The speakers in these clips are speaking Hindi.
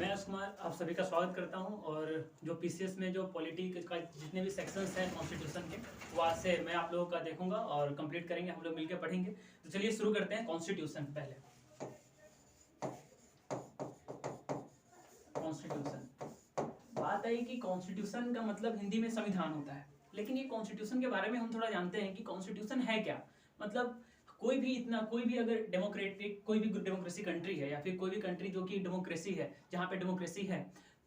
मैं यश कुमार आप सभी का स्वागत करता हूं और जो पीसीएस में जो पॉलिटी का जितने भी सेक्शंस हैं कॉन्स्टिट्यूशन के वो आज से मैं आप लोगों का देखूंगा और कंप्लीट करेंगे, हम लोग मिलकर पढ़ेंगे। तो चलिए शुरू करते हैं कॉन्स्टिट्यूशन। पहले कॉन्स्टिट्यूशन बात आई कि कॉन्स्टिट्यूशन का मतलब हिंदी में संविधान होता है, लेकिन ये कॉन्स्टिट्यूशन के बारे में हम थोड़ा जानते हैं कि कॉन्स्टिट्यूशन है क्या। मतलब कोई भी अगर डेमोक्रेटिक कोई भी डेमोक्रेसी कंट्री है या फिर कोई भी कंट्री जो कि डेमोक्रेसी है, जहाँ पे डेमोक्रेसी है,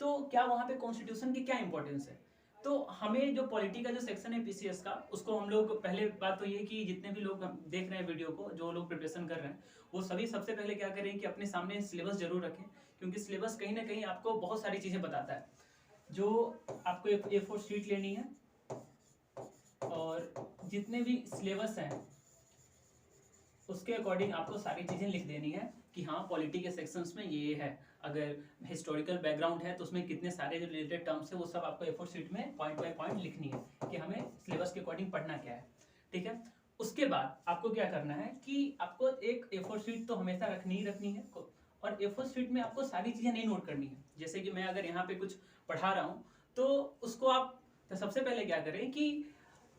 तो क्या वहाँ पे कॉन्स्टिट्यूशन की क्या इंपॉर्टेंस है। तो हमें जो पॉलिटी का जो सेक्शन है पीसीएस का, उसको हम लोग पहले बात तो ये कि जितने भी लोग देख रहे हैं वीडियो को, जो लोग प्रिपरेशन कर रहे हैं, वो सभी सबसे पहले क्या करें कि अपने सामने सिलेबस जरूर रखें, क्योंकि सिलेबस कहीं ना कहीं आपको बहुत सारी चीज़ें बताता है। जो आपको A4 शीट लेनी है और जितने भी सिलेबस हैं उसके अकॉर्डिंग आपको सारी चीज़ें लिख देनी है कि हाँ पॉलिटी के सेक्शंस में ये है। अगर हिस्टोरिकल बैकग्राउंड है तो उसमें कितने सारे जो रिलेटेड टर्म्स है वो सब आपको A4 शीट में पॉइंट बाय पॉइंट लिखनी है कि हमें सिलेबस के अकॉर्डिंग पढ़ना क्या है। ठीक है, उसके बाद आपको क्या करना है कि आपको एक A4 शीट तो हमेशा रखनी ही रखनी है, और A4 शीट में आपको सारी चीज़ें नहीं नोट करनी है। जैसे कि मैं अगर यहाँ पे कुछ पढ़ा रहा हूँ तो उसको आप तो सबसे पहले क्या करें कि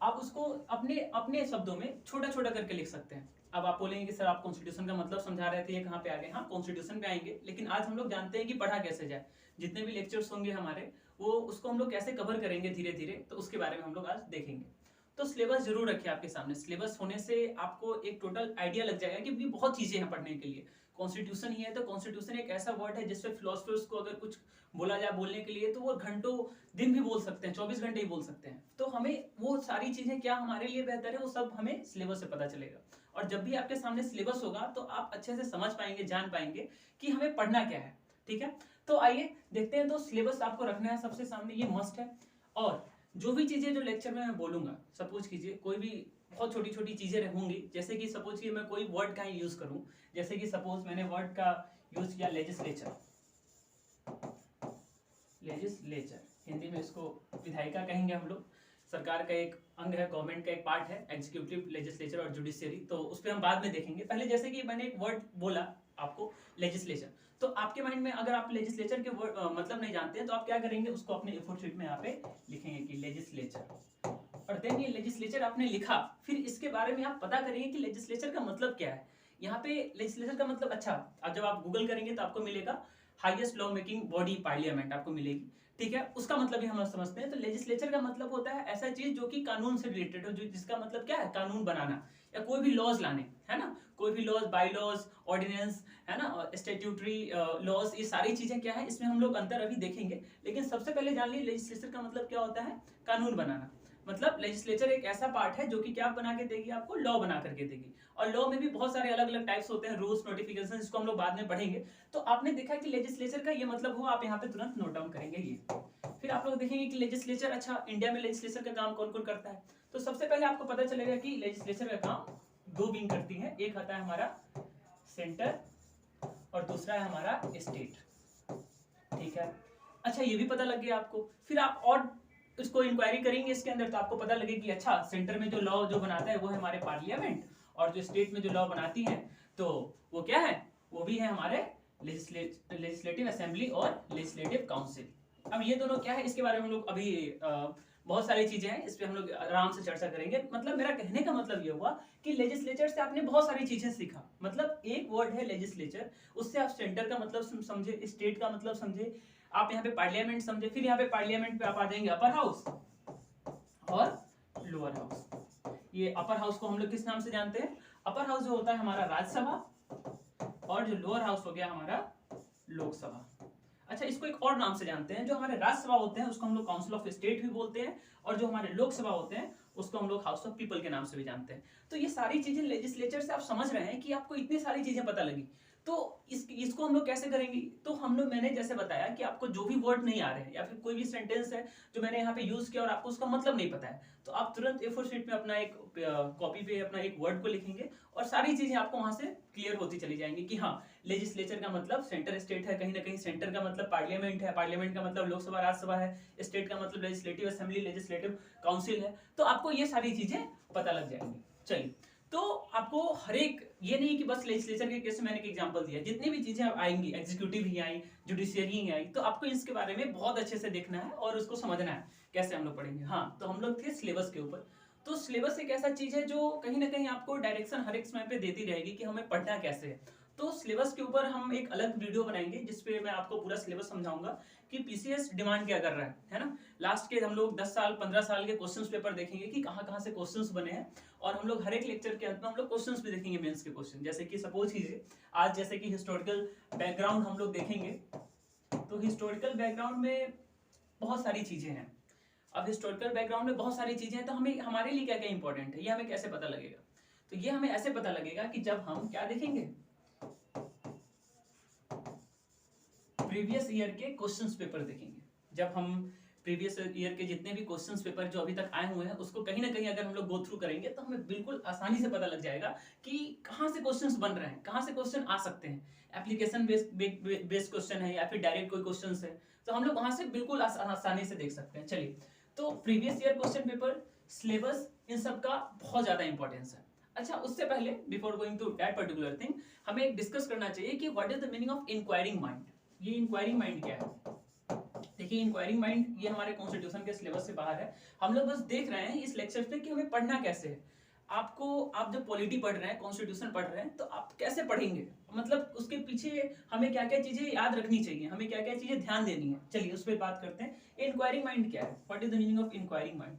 आप उसको अपने अपने शब्दों में छोटा छोटा करके लिख सकते हैं। अब आप बोलेंगे कि सर आप कॉन्स्टिट्यूशन का मतलब समझा रहे थे, ये कहाँ पे आ गए। हाँ, कॉन्स्टिट्यूशन पे आएंगे, लेकिन आज हम लोग जानते हैं कि पढ़ा कैसे जाए। जितने भी लेक्चर्स होंगे हमारे, वो उसको हम लोग कैसे कवर करेंगे धीरे धीरे, तो उसके बारे में हम लोग आज देखेंगे। तो सिलेबस जरूर रखिए आपके सामने। सिलेबस होने से आपको एक टोटल आइडिया लग जाएगा कि भी बहुत चीजें हैं पढ़ने के लिए। कॉन्स्टिट्यूशन ही है तो कॉन्स्टिट्यूशन एक ऐसा वर्ड है जिसपे फिलोसफर्स को अगर कुछ बोला जाए बोलने के लिए तो वो घंटों दिन भी बोल सकते हैं, 24 घंटे ही बोल सकते हैं। तो हमें वो सारी चीजें क्या हमारे लिए बेहतर है वो सब हमें सिलेबस से पता चलेगा। और जब भी आपके सामने सिलेबस होगा तो आप अच्छे से समझ पाएंगे, जान पाएंगे कि हमें पढ़ना क्या है। ठीक है, तो आइए देखते हैं। तो सिलेबस आपको रखना है सबसे सामने, ये मस्ट है। और जो भी चीजें जो लेक्चर में मैं बोलूंगा, सपोज कीजिए कोई भी बहुत छोटी छोटी चीजें होंगी, जैसे कि सपोज कि मैं कोई वर्ड का यूज करूं, जैसे कि सपोज मैंने वर्ड का यूज किया लेजिस्लेचर। लेजिस्लेचर हिंदी में इसको विधायिका कहेंगे हम लोग। सरकार का एक अंग है, गवर्नमेंट का एक पार्ट है, एग्जीक्यूटिव, लेजिस्लेचर और जुडिशियरी। तो उस पर हम बाद में देखेंगे। पहले जैसे कि मैंने एक वर्ड बोला आपको लेजिस्लेचर, तो आपके माइंड में अगर आप लेजिस्लेचर के मतलब नहीं जानते हैं तो आप क्या करेंगे, उसको अपने A4 शीट में यहाँ पे लिखेंगे कि लेजिस्लेचर। और देन ये लेजिस्लेचर आपने लिखा, फिर इसके बारे में आप पता करेंगे कि लेजिस्लेचर का मतलब क्या है। यहाँ पे लेजिस्लेचर का मतलब, अच्छा अब जब आप गूगल करेंगे तो आपको मिलेगा highest law making body parliament आपको मिलेगी। ठीक है, उसका मतलब ही हम समझते हैं। तो लेजिस्लेचर का मतलब होता है ऐसा चीज जो कि कानून से रिलेटेड हो, जो जिसका मतलब क्या है, कानून बनाना या कोई भी लॉज लाने, है ना। कोई भी लॉज, बाई लॉज, ऑर्डिनेंस, है ना, स्टैट्यूटरी लॉज, ये सारी चीजें क्या है, इसमें हम लोग अंतर अभी देखेंगे। लेकिन सबसे पहले जान लीजिए लेजिस्लेचर का मतलब क्या होता है, कानून बनाना। मतलब लेजिस्लेचर एक ऐसा पार्ट है जो कि क्या बना के देगी, आपको लॉ बना करके देगी। और लॉ में भी बहुत सारे अलग अलग टाइप्स होते हैं, रूल्स, नोटिफिकेशन, इसको हम लोग बाद में पढ़ेंगे। तो आपने देखा कि लेजिस्लेचर का ये मतलब हुआ, आप यहाँ पे तुरंत नोट डाउन करेंगे ये। फिर आप लोग देखेंगे कि लेजिस्लेचर, अच्छा इंडिया में लेजिस्लेचर का काम कौन कौन करता है। तो सबसे पहले आपको पता चलेगा कि लेजिस्लेचर का काम दो विंग करती है। एक आता है हमारा सेंटर और दूसरा है हमारा स्टेट। ठीक है, अच्छा ये भी पता लग गया आपको। फिर आप और इसको इंक्वायरी करेंगे इसके अंदर तो आपको पता लगे कि अच्छा सेंटर में जो लॉ जो बनाता है वो है हमारे पार्लियामेंट, और जो स्टेट में जो लॉ बनाती है तो वो क्या है, वो भी है हमारे लेजिस्लेटिव असेंबली और लेजिस्लेटिव काउंसिल। अब ये दोनों क्या है, इसके बारे में हम लोग अभी बहुत सारी चीजें हैं, इस पे हम लोग आराम से चर्चा करेंगे। मतलब मेरा कहने का मतलब ये हुआ कि लेजिस्लेचर से आपने बहुत सारी चीजें सीखा। मतलब एक वर्ड है लेजिस्लेचर, उससे आप सेंटर का मतलब समझे, स्टेट का मतलब समझे, आप यहाँ पे पार्लियामेंट समझे। फिर यहाँ पे पार्लियामेंट पे आप आ जाएंगे अपर हाउस और लोअर हाउस। ये अपर हाउस को हम लोग किस नाम से जानते हैं, अपर हाउस जो होता है हमारा राज्यसभा, और जो लोअर हाउस हो गया हमारा लोकसभा। अच्छा इसको एक और नाम से जानते हैं, जो हमारे राज्यसभा होते हैं उसको हम लोग काउंसिल ऑफ स्टेट भी बोलते हैं, और जो हमारे लोकसभा होते हैं उसको हम लोग हाउस ऑफ पीपल के नाम से भी जानते हैं। तो ये सारी चीजें लेजिस्लेचर से आप समझ रहे हैं कि आपको इतनी सारी चीजें पता लगी। तो इसको हम लोग कैसे करेंगे, तो हम लोग, मैंने जैसे बताया कि आपको जो भी वर्ड नहीं आ रहे हैं या फिर कोई भी सेंटेंस है जो मैंने यहाँ पे यूज किया और आपको उसका मतलब नहीं पता है, तो आप तुरंत A4 शीट में अपना एक कॉपी पे अपना एक वर्ड को लिखेंगे और सारी चीजें आपको वहां से क्लियर होती चली जाएंगी कि हाँ लेजिस्लेचर का मतलब सेंटर स्टेट है, कहीं ना कहीं सेंटर का मतलब पार्लियामेंट है, पार्लियामेंट का मतलब लोकसभा राज्यसभा है, स्टेट का मतलब लेजिस्लेटिव असेंबली, लेजिस्लेटिव काउंसिल है। तो आपको ये सारी चीजें पता लग जाएंगी। चलिए, तो आपको हर एक ये नहीं कि बस लेजिस्लेचर के केस में मैंने एक एग्जांपल दिया, जितनी भी चीजें आएंगी, एग्जीक्यूटिव ही आई, जुडिशियरी ही आई, तो आपको इसके बारे में बहुत अच्छे से देखना है और उसको समझना है कैसे हम लोग पढ़ेंगे। हाँ, तो हम लोग थे सिलेबस के ऊपर। तो सिलेबस एक ऐसा चीज है जो कहीं ना कहीं आपको डायरेक्शन हर एक समय पे देती रहेगी कि हमें पढ़ना कैसे है। तो सिलेबस के ऊपर हम एक अलग वीडियो बनाएंगे जिसपे मैं आपको पूरा सिलेबस समझाऊंगा कि पीसीएस डिमांड क्या कर रहा है ना। लास्ट के हम लोग 10 साल 15 साल के क्वेश्चंस पेपर देखेंगे कि कहाँ कहाँ से क्वेश्चंस बने हैं, और हम लोग हर एक लेक्चर के अंत में हम लोग क्वेश्चंस भी देखेंगे, मेंस के क्वेश्चन। जैसे कि सपोज कीजिए आज जैसे कि हिस्टोरिकल बैकग्राउंड हम लोग देखेंगे, तो हिस्टोरिकल बैकग्राउंड में बहुत सारी चीजें हैं। अब हिस्टोरिकल बैकग्राउंड में बहुत सारी चीजें हैं, तो हमें हमारे लिए क्या क्या इंपॉर्टेंट है ये हमें कैसे पता लगेगा। तो ये हमें ऐसे पता लगेगा कि जब हम क्या देखेंगे, प्रीवियस ईयर के क्वेश्चंस पेपर देखेंगे। जब हम प्रीवियस ईयर के जितने भी क्वेश्चंस पेपर जो अभी तक आए हुए हैं उसको कहीं ना कहीं अगर हम लोग गो थ्रू करेंगे तो हमें बिल्कुल आसानी से पता लग जाएगा कि कहाँ से क्वेश्चंस बन रहे हैं, कहाँ से क्वेश्चन आ सकते हैं। एप्लीकेशन बेस्ड क्वेश्चन है या फिर डायरेक्ट कोई क्वेश्चन है, तो हम लोग वहां से बिल्कुल आसानी से देख सकते हैं। चलिए, तो previous year question paper, syllabus, इन सब का बहुत ज्यादा इंपॉर्टेंस है। अच्छा, उससे पहले before going to that particular thing, हमें डिस्कस करना चाहिए कि what is the meaning of inquiring mind. ये इंक्वायरिंग माइंड क्या है? देखिए, इंक्वायरिंग माइंड ये हमारे कॉन्स्टिट्यूशन के सिलेबस से बाहर है। हम लोग बस देख रहे हैं इस लेक्चर में कि हमें पढ़ना कैसे है। आपको, आप जब पॉलिटी पढ़ रहे हैं, कॉन्स्टिट्यूशन पढ़ रहे हैं, तो आप कैसे पढ़ेंगे, मतलब उसके पीछे हमें क्या क्या चीजें याद रखनी चाहिए, हमें क्या क्या चीजें ध्यान देनी है। चलिए उस पर बात करते हैं। इंक्वायरिंग माइंड क्या है? What is the meaning of inquiring mind?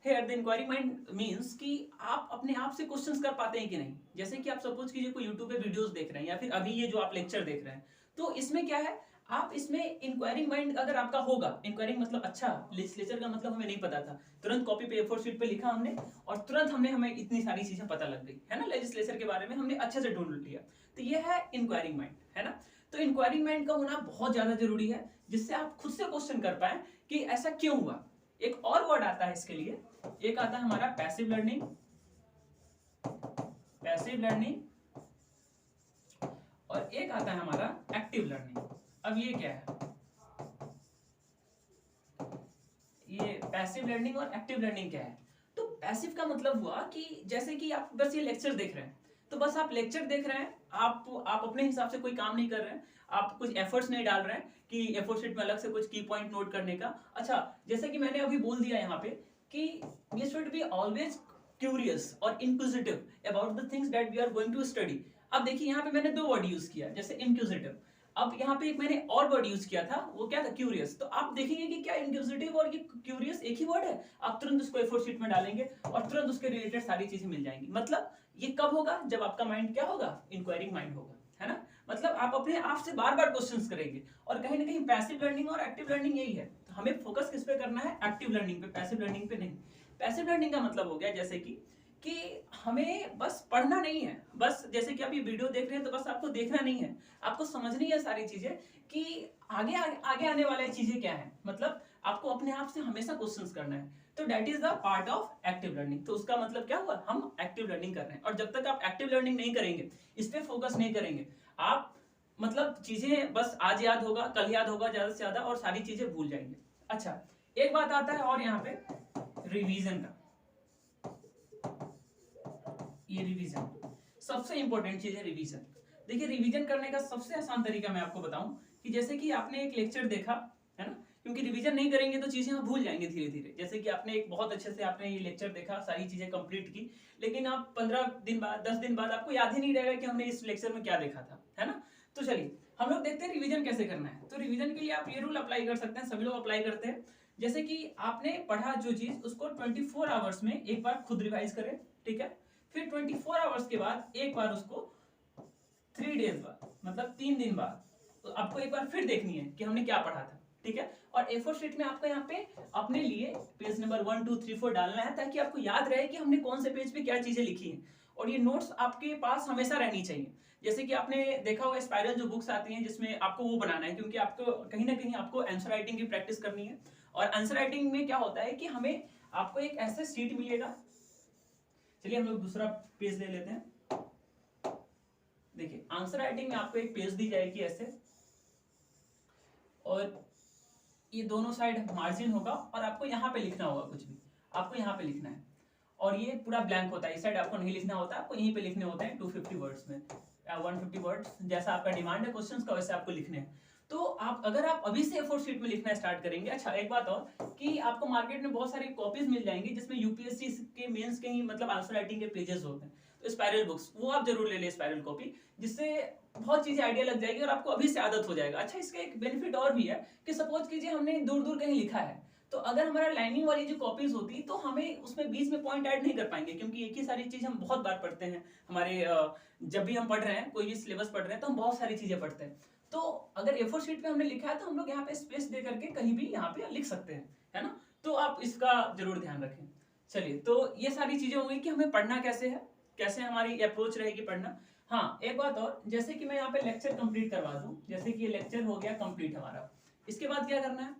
Here the inquiry mind means कि आप अपने आप से क्वेश्चंस कर पाते हैं कि नहीं। जैसे कि आप सपोज कीजिए कोई यूट्यूब पे वीडियोस देख रहे हैं या फिर अभी ये जो आप लेक्चर देख रहे हैं, तो इसमें क्या है, आप इसमें इंक्वायरिंग माइंड अगर आपका होगा, इंक्वायरिंग मतलब अच्छा, लेजिस्लेचर का मतलब हमें नहीं पता था, तुरंत कॉपी पे A4 शीट पे लिखा हमने और तुरंत हमें इतनी सारी चीजें पता लग गई है ना, लेजिस्लेचर के बारे में हमने अच्छे से ढूंढ लिया। तो ये है इंक्वायरिंग माइंड, है ना। तो इंक्वायरिंग माइंड का होना बहुत ज्यादा जरूरी है, जिससे आप खुद से क्वेश्चन कर पाए कि ऐसा क्यों हुआ। एक और वर्ड आता है इसके लिए, एक आता है हमारा पैसिव लर्निंग, और एक आता है हमारा एक्टिव लर्निंग। अब ये क्या है, ये पैसिव लर्निंग और एक्टिव लर्निंग क्या है? तो पैसिव का मतलब हुआ कि जैसे कि आप बस ये लेक्चर देख रहे हैं, तो बस आप लेक्चर देख रहे हैं, आप अपने हिसाब से कोई काम नहीं कर रहे हैं, आप कुछ एफर्ट्स नहीं डाल रहे हैं कि A4 शीट में अलग से कुछ की पॉइंट नोट करने का। अच्छा, जैसे कि मैंने अभी बोल दिया यहाँ पे कि we should be always curious और inquisitive about the things that we are going to study. अब देखिए यहाँ पे मैंने दो वर्ड यूज किया, जैसे इंक्विजिटिव। अब यहाँ पे एक मैंने और वर्ड यूज किया था, वो क्या था, क्यूरियस। तो आप देखेंगे कि क्या इंक्विजिटिव और ये क्यूरियस एक ही वर्ड है। आप तुरंत उसको A4 शीट में डालेंगे और तुरंत उसके रिलेटेड सारी चीजें मिल जाएंगी। मतलब ये कब होगा, जब आपका माइंड क्या होगा, इंक्वायरिंग माइंड होगा, है ना। मतलब आप अपने आप से बार बार क्वेश्चंस करेंगे। और कहीं ना कहीं पैसिव लर्निंग और एक्टिव लर्निंग यही है। तो हमें फोकस किस पे करना है, एक्टिव लर्निंग पे, पैसिव लर्निंग पे नहीं। पैसिव लर्निंग का मतलब हो गया जैसे कि हमें बस पढ़ना नहीं है, बस जैसे कि आप ये वीडियो देख रहे हैं तो बस आपको देखना नहीं है, आपको समझनी है सारी चीजें कि आगे आगे, आगे आने वाली चीजें क्या है। मतलब आपको अपने आप से हमेशा क्वेश्चंस करना है। तो that is the part of active learning. तो उसका मतलब क्या हुआ, हम एक्टिव लर्निंग कर रहे हैं। और जब तक आप एक्टिव लर्निंग नहीं करेंगे, इस पे फोकस नहीं करेंगे, आप मतलब चीजें बस आज याद होगा, कल याद होगा ज्यादा से ज्यादा, और सारी चीजें भूल जाएंगे। अच्छा, एक बात आता है और यहाँ पे रिवीजन का। ये रिवीजन सबसे इंपॉर्टेंट चीज है, रिवीजन। देखिए, रिवीजन करने का सबसे आसान तरीका मैं आपको बताऊं कि जैसे कि आपने एक लेक्चर देखा है ना, क्योंकि रिवीजन नहीं करेंगे तो चीजें आप भूल जाएंगे धीरे धीरे। जैसे कि आपने एक बहुत अच्छे से आपने ये लेक्चर देखा, सारी चीजें कंप्लीट की, लेकिन आप 15 दिन बाद, 10 दिन बाद आपको याद ही नहीं रहेगा कि हमने इस लेक्चर में क्या देखा था, है ना। तो चलिए हम लोग देखते हैं रिवीजन कैसे करना है। तो रिवीजन के लिए आप ये रूल अप्लाई कर सकते हैं, सभी लोग अप्लाई करते हैं। जैसे कि आपने पढ़ा जो चीज, उसको 24 आवर्स में एक बार खुद रिवाइज करें, ठीक है। फिर 24 आवर्स के बाद एक बार उसको 3 डेज बाद, मतलब 3 दिन बाद, तो आपको एक बार फिर देखनी है कि हमने क्या पढ़ा था, ठीक है। और A4 शीट में आपको यहाँ पे अपने लिए पेज नंबर 1 2 3 4 डालना है, ताकि आपको याद रहे कि हमने कौन से पेज पे क्या चीजें लिखी हैं। और ये नोट्स आपके पास हमेशा रहनी चाहिए। जैसे कि आपने देखा होगा स्पाइरल जो बुक्स आती हैं, जिसमें आपको वो बनाना है, क्योंकि आपको कहीं ना कहीं आपको आंसर राइटिंग की प्रैक्टिस करनी है। और आंसर राइटिंग में क्या होता है कि हमें आपको एक ऐसा शीट मिलेगा। चलिए हम लोग दूसरा पेज ले लेते हैं। देखिए, आंसर राइटिंग में आपको एक पेज दी जाएगी ऐसे, और ये दोनों साइड मार्जिन होगा, और आपको यहाँ पे लिखना होगा, कुछ भी आपको यहाँ पे लिखना है। और ये पूरा ब्लैंक होता है, इस साइड आपको नहीं लिखना होता, आपको यहीं पे लिखने होते हैं 250 वर्ड्स में, 150 वर्ड्स, जैसा आपका डिमांड है क्वेश्चंस का वैसे आपको लिखने हैं। तो आप अगर आप अभी से A4 शीट में लिखना स्टार्ट करेंगे, अच्छा एक बात और कि आपको मार्केट में बहुत सारी कॉपीज मिल जाएंगी जिसमें यूपीएससी के मेंस के ही मतलब आंसर राइटिंग के पेजेस होते हैं, तो स्पाइरल बुक्स वो आप जरूर ले लें, स्पाइरल कॉपी, जिससे बहुत चीजें आइडिया लग जाएगी और आपको अभी से आदत हो जाएगा। अच्छा इसका एक बेनिफिट और भी है कि सपोज कीजिए हमने दूर दूर कहीं लिखा है, तो अगर हमारा लाइनिंग वाली जो कॉपीज होती तो हमें उसमें बीच में पॉइंट ऐड नहीं कर पाएंगे, क्योंकि एक ही सारी चीज हम बहुत बार पढ़ते हैं, हमारे जब भी हम पढ़ रहे हैं कोई भी सिलेबस पढ़ रहे हैं तो हम बहुत सारी चीजें पढ़ते हैं। तो अगर A4 शीट पे हमने लिखा है तो हम लोग यहाँ पे स्पेस दे करके कहीं भी यहाँ पे लिख सकते हैं, है ना, तो आप इसका जरूर ध्यान रखें। चलिए, तो ये सारी चीजें हो गई कि हमें पढ़ना कैसे है, कैसे हमारी अप्रोच रहेगी पढ़ना। हाँ एक बात और, जैसे कि मैं यहाँ पे लेक्चर कंप्लीट करवा दूं, जैसे कि ये लेक्चर हो गया कंप्लीट हमारा, इसके बाद क्या करना है,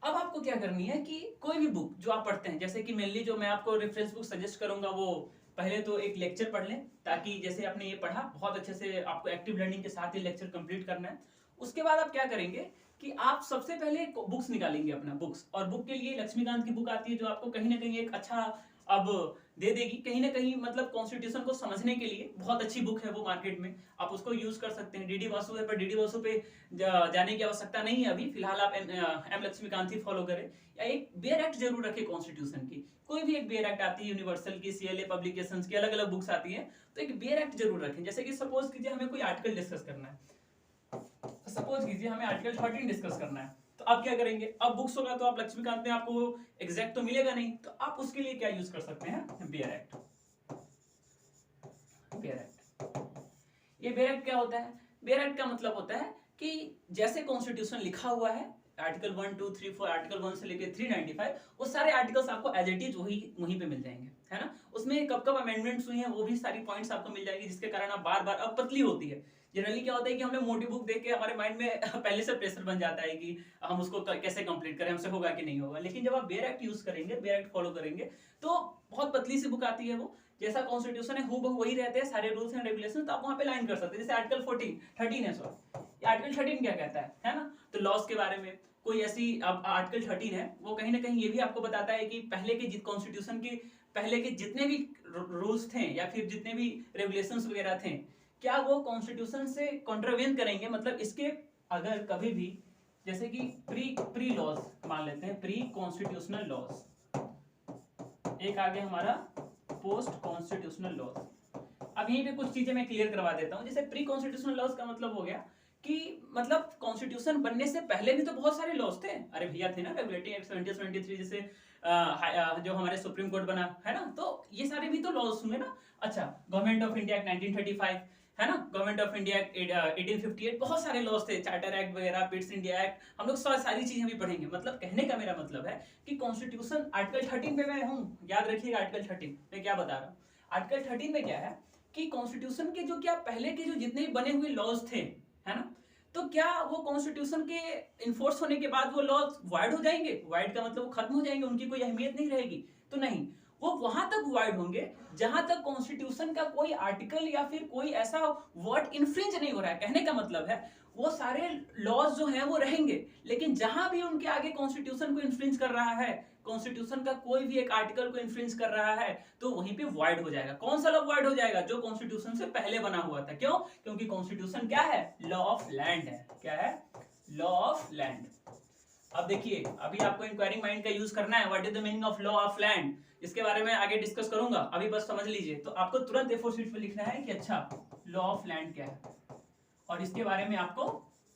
अब आपको क्या करनी है कि कोई भी बुक जो आप पढ़ते हैं, जैसे कि मेनली जो मैं आपको रेफरेंस बुक सजेस्ट करूंगा वो पहले तो एक लेक्चर पढ़ लें, ताकि जैसे आपने ये पढ़ा बहुत अच्छे से आपको एक्टिव लर्निंग के साथ ही लेक्चर कंप्लीट करना है। उसके बाद आप क्या करेंगे कि आप सबसे पहले बुक्स निकालेंगे अपना बुक्स, और बुक के लिए लक्ष्मीकांत की बुक आती है जो आपको कहीं ना कहीं एक अच्छा अब दे देगी, कहीं ना कहीं मतलब कॉन्स्टिट्यूशन को समझने के लिए बहुत अच्छी बुक है वो मार्केट में, आप उसको यूज कर सकते हैं। डीडी वासु है, पर डीडी वासु पे जाने की आवश्यकता नहीं है अभी फिलहाल, आप एम लक्ष्मीकांत ही फॉलो करें, या एक बेयर एक्ट जरूर रखें कॉन्स्टिट्यूशन की, कोई भी एक बेयर एक्ट आती है यूनिवर्सल की, सीएलए पब्लिकेशंस की अलग अलग बुक्स आती है, तो एक बेयर एक्ट जरूर रखें। जैसे कि सपोज कीजिए हमें कोई आर्टिकल डिस्कस करना है, सपोज कीजिए हमें आर्टिकल 13 डिस्कस करना है, तो आप क्या करेंगे, अब बुक्स होगा तो आप लक्ष्मीकांत में आपको एग्जैक्ट तो मिलेगा नहीं, तो आप उसके लिए क्या यूज कर सकते हैं, बेयर एक्ट। बेयर एक्ट, ये बेयर एक्ट क्या होता है, बेयर एक्ट का मतलब होता है कि जैसे कॉन्स्टिट्यूशन लिखा हुआ है आर्टिकल 1 2 3 4, आर्टिकल 1 से लेके 395, वो सारे आर्टिकल्स आपको एज इट इज वहीं पे मिल जाएंगे, है ना। उसमें कब कब अमेंडमेंट्स हुई हैं वो भी सारी पॉइंट्स आपको मिल जाएगी, जिसके कारण आप बार बार, अब पतली होती है, जनरली क्या होता है कि हमने मोटी बुक देख के हमारे माइंड में पहले से प्रेशर बन जाता है कि हम उसको कैसे कंप्लीट करें, हमसे होगा कि नहीं होगा, लेकिन जब आप बेयर एक्ट यूज करेंगे, बेयर एक्ट फॉलो करेंगे, तो बहुत पतली सी बुक आती है वो, जैसा कॉन्स्टिट्यूशन है हूबहू वही रहते हैं सारे रूल्स एंड रेगुलेशन, तो आप वहां पे लाइन कर सकते हैं। जैसे आर्टिकल 13 है, सॉरी आर्टिकल 13 क्या कहता है ना, तो लॉस के बारे में कोई ऐसी, अब आर्टिकल 13 है वो कहीं ना कहीं ये भी आपको बताता है कि पहले के कॉन्स्टिट्यूशन के पहले के जितने भी रूल्स थे या फिर जितने भी रेगुलेशंस वगैरह थे, क्या वो कॉन्स्टिट्यूशन से कॉन्ट्रावेन करेंगे, मतलब इसके अगर कभी भी, जैसे कि प्री लॉज मान लेते हैं, प्री कॉन्स्टिट्यूशनल लॉज, एक आगे हमारा पोस्ट कॉन्स्टिट्यूशनल लॉज। अब यहीं पे कुछ चीजें मैं क्लियर करवा देता हूं। जैसे प्री कॉन्स्टिट्यूशनल लॉज का मतलब हो गया कि मतलब कॉन्स्टिट्यूशन बनने से पहले भी तो बहुत सारे लॉज थे, अरे भैया थे ना, रेगुलेटिंग एक्ट 70-73, जैसे जो हमारे सुप्रीम कोर्ट बना है ना, तो ये सारे भी तो लॉज हुए ना। अच्छा, गवर्नमेंट ऑफ इंडिया एक्ट 1935 है ना, गवर्नमेंट ऑफ इंडिया एक्ट 1858, बहुत सारे लॉज थे, चार्टर एक्ट वगैरह, पिट्स इंडिया एक्ट, हम लोग सारी चीजें भी पढ़ेंगे। मतलब कहने का मेरा मतलब है कि कॉन्स्टिट्यूशन आर्टिकल 13 पे मैं हूँ, याद रखिएगा आर्टिकल 13 मैं क्या बता रहा हूँ। आर्टिकल 13 में क्या है कि कॉन्स्टिट्यूशन के जो क्या पहले के जो जितने भी बने हुए लॉज थे, है ना, तो क्या वो कॉन्स्टिट्यूशन के इन्फोर्स होने के बाद वो लॉज वाइड हो जाएंगे, वाइड का मतलब वो खत्म हो जाएंगे, उनकी कोई अहमियत नहीं रहेगी, तो नहीं, वो वहां तक वाइड होंगे जहां तक कॉन्स्टिट्यूशन का कोई आर्टिकल या फिर कोई ऐसा वर्ड इन्फ्रिंज नहीं हो रहा है। कहने का मतलब है वो सारे लॉज जो हैं वो रहेंगे, लेकिन जहां भी उनके आगे कॉन्स्टिट्यूशन को इन्फ्रिंज कर रहा है, कॉन्स्टिट्यूशन का कोई भी एक आर्टिकल को इन्फ्रिंज कर रहा है, तो वहीं पे वाइड हो जाएगा। कौन सा लॉ वाइड हो जाएगा, जो कॉन्स्टिट्यूशन से पहले बना हुआ था। क्यों? क्योंकि कॉन्स्टिट्यूशन क्या है, लॉ ऑफ लैंड है। क्या है? Law of land. अब देखिए, अभी आपको इंक्वायरिंग माइंड का यूज करना है। What is the meaning of law of land, इसके बारे में आगे डिस्कस करूंगा, अभी बस समझ लीजिए। तो आपको तुरंत A4 शीट पे लिखना है कि अच्छा लॉ ऑफ लैंड क्या है, और इसके बारे में आपको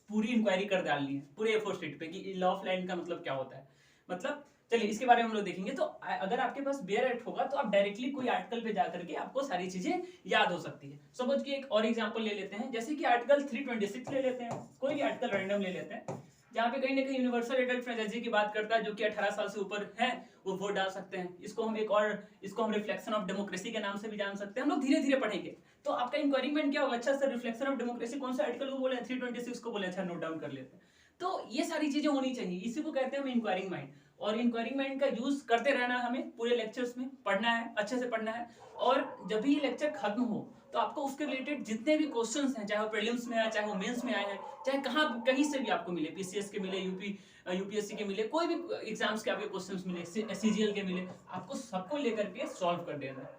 पूरी इंक्वायरी कर डालनी है पूरे A4 शीट पे कि लॉ ऑफ लैंड का मतलब क्या होता है। मतलब चलिए इसके बारे में हम लोग देखेंगे। तो अगर आपके पास बेयर एक्ट होगा तो आप डायरेक्टली कोई आर्टिकल पे जाकर के आपको सारी चीजें याद हो सकती है। सपोज कि एक और एग्जांपल ले लेते हैं, जैसे कि आर्टिकल 326 ले लेते हैं, कोई भी आर्टिकल रैंडम ले लेते हैं, जहाँ पे कहीं ना कहीं यूनिवर्सल एडल्ट फ्रेंचाइजी की बात करता है, जो कि 18 साल से ऊपर है वो वोट डाल सकते हैं। इसको हम रिफ्लेक्शन ऑफ डेमोक्रेसी के नाम से भी जान सकते हैं। हम लोग धीरे धीरे पढ़ेंगे। तो आपका इंक्वायरिंग क्या होगा, अच्छा सर रिफ्लेक्शन ऑफ डेमोक्रेसी कौन सा आर्टिकल को बोले, 326 को बोले, अच्छा नोट डाउन कर लेते हैं। तो ये सारी चीजें होनी चाहिए, इसी को कहते हैं हम इंक्वायरिंग माइंड। और इंक्वायरिंग माइंड का यूज करते रहना, हमें पूरे लेक्चर्स में पढ़ना है, अच्छे से पढ़ना है। और जब भी ये लेक्चर खत्म हो तो आपको उसके रिलेटेड जितने भी क्वेश्चंस हैं, चाहे वो प्रीलिम्स में आए, चाहे वो मेंस में आए हैं, चाहे कहीं से भी आपको मिले, पीसीएस के मिले, यूपीएससी के मिले, कोई भी एग्जाम्स के आपके क्वेश्चंस मिले, सीजीएल के मिले, आपको सबको लेकर के सॉल्व कर देना है,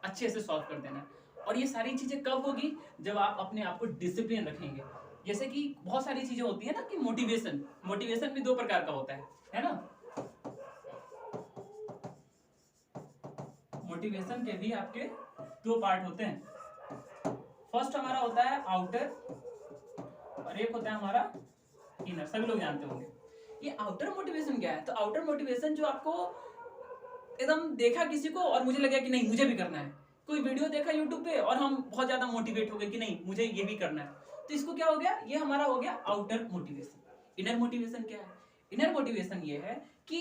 अच्छे से सॉल्व कर देना है। और ये सारी चीजें कब होगी? जब आप अपने आप को डिसिप्लिन रखेंगे। जैसे कि बहुत सारी चीजें होती है ना कि मोटिवेशन भी 2 प्रकार का होता है ना? मोटिवेशन के भी आपके 2 पार्ट होते हैं। फर्स्ट हमारा होता है आउटर और एक होता है हमारा इनर, सभी लोग जानते होंगे। ये आउटर मोटिवेशन क्या है? तो आउटर मोटिवेशन जो आपको एकदम देखा किसी को और मुझे लगा कि नहीं मुझे भी करना है, कोई वीडियो देखा यूट्यूब पे और हम बहुत ज्यादा मोटिवेट हो गए कि नहीं मुझे ये भी करना है, तो इसको क्या हो गया? ये हमारा हो गया आउटर मोटिवेशन। इनर मोटिवेशन क्या है? इनर मोटिवेशन ये है कि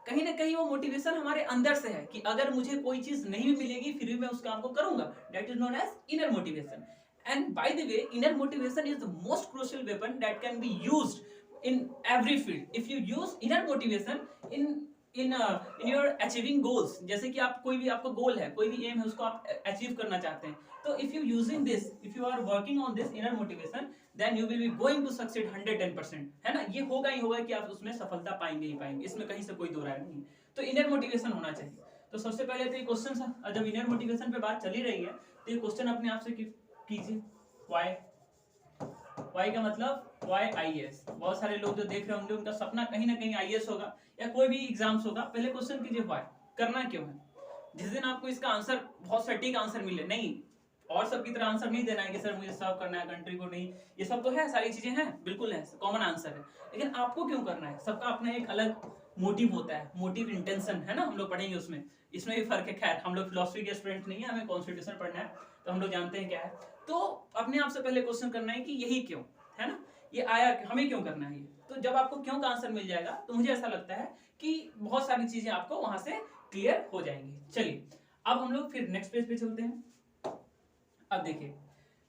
कहीं ना कहीं वो मोटिवेशन हमारे अंदर से है कि अगर मुझे कोई चीज नहीं भी मिलेगी फिर भी मैं उस काम को करूंगा। That is known as inner motivation. And by the way, inner motivation is the most crucial weapon that can be used in every field. If you use inner motivation in your achieving goals, जैसे कि आप कोई भी आपका गोल है, कोई भी एम है, उसको आप अचीव करना चाहते हैं, तो if you using this, if you are working on this inner motivation, then you will be going to succeed 110%, है ना? ये होगा ही होगा कि आप उसमें सफलता पाएंगे ही पाएंगे, इसमें कहीं से कोई दो राय नहीं। तो इनर मोटिवेशन होना चाहिए। तो सबसे पहले तो ये क्वेश्चन, जब इनर मोटिवेशन पे बात चली रही है तो ये क्वेश्चन अपने आप से कीजिए, वाई का मतलब वाई आईएएस। बहुत सारे लोग जो देख रहे होंगे उनका सपना कहीं ना कहीं आईएएस होगा या कोई भी एग्जाम्स होगा। पहले क्वेश्चन कीजिए वाई, करना क्यों है। जिस दिन आपको इसका आंसर बहुत सटीक आंसर मिले, नहीं और सबकी तरह आंसर नहीं देना है कि सर मुझे सर्व करना है कंट्री को, नहीं, ये सब तो है, सारी चीजें हैं, बिल्कुल है, कॉमन आंसर है, लेकिन आपको क्यों करना है? सबका अपना एक अलग मोटिव होता है, मोटिव इंटेंशन, है ना? हम लोग पढ़ेंगे उसमें, इसमें भी फर्क है। खैर हम लोग फिलोसफी के स्टूडेंट नहीं है, हमें कॉन्स्टिट्यूशन पढ़ना है तो हम लोग जानते हैं क्या है। तो अपने आप से पहले क्वेश्चन करना है कि यही क्यों, है ना? ये आया, हमें क्यों करना है ये। तो जब आपको क्यों का आंसर मिल जाएगा तो मुझे ऐसा लगता है कि बहुत सारी चीजें आपको वहां से क्लियर हो जाएंगी। चलिए अब हम लोग फिर नेक्स्ट पेज पे चलते हैं। अब देखिए,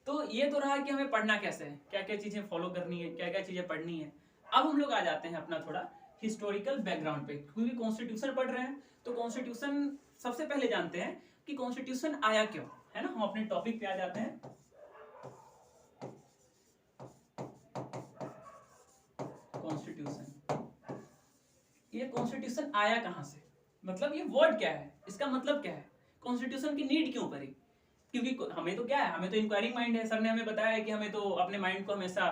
तो ये तो रहा कि हमें पढ़ना कैसे है, क्या क्या चीजें फॉलो करनी है, क्या क्या चीजें पढ़नी है। अब हम लोग आ जाते हैं अपना थोड़ा हिस्टोरिकल बैकग्राउंड पे, क्योंकि कॉन्स्टिट्यूशन पढ़ रहे हैं तो कॉन्स्टिट्यूशन सबसे पहले जानते हैं कि कॉन्स्टिट्यूशन आया क्यों, है ना? हम अपने टॉपिक पे आ जाते हैं। कॉन्स्टिट्यूशन, ये कॉन्स्टिट्यूशन आया कहां से, मतलब ये वर्ड क्या है, इसका मतलब क्या है, कॉन्स्टिट्यूशन की नीड क्यों पड़ी? क्योंकि हमें तो क्या है, हमें तो इंक्वायरिंग माइंड है। सर ने हमें बताया है कि हमें तो अपने माइंड को हमेशा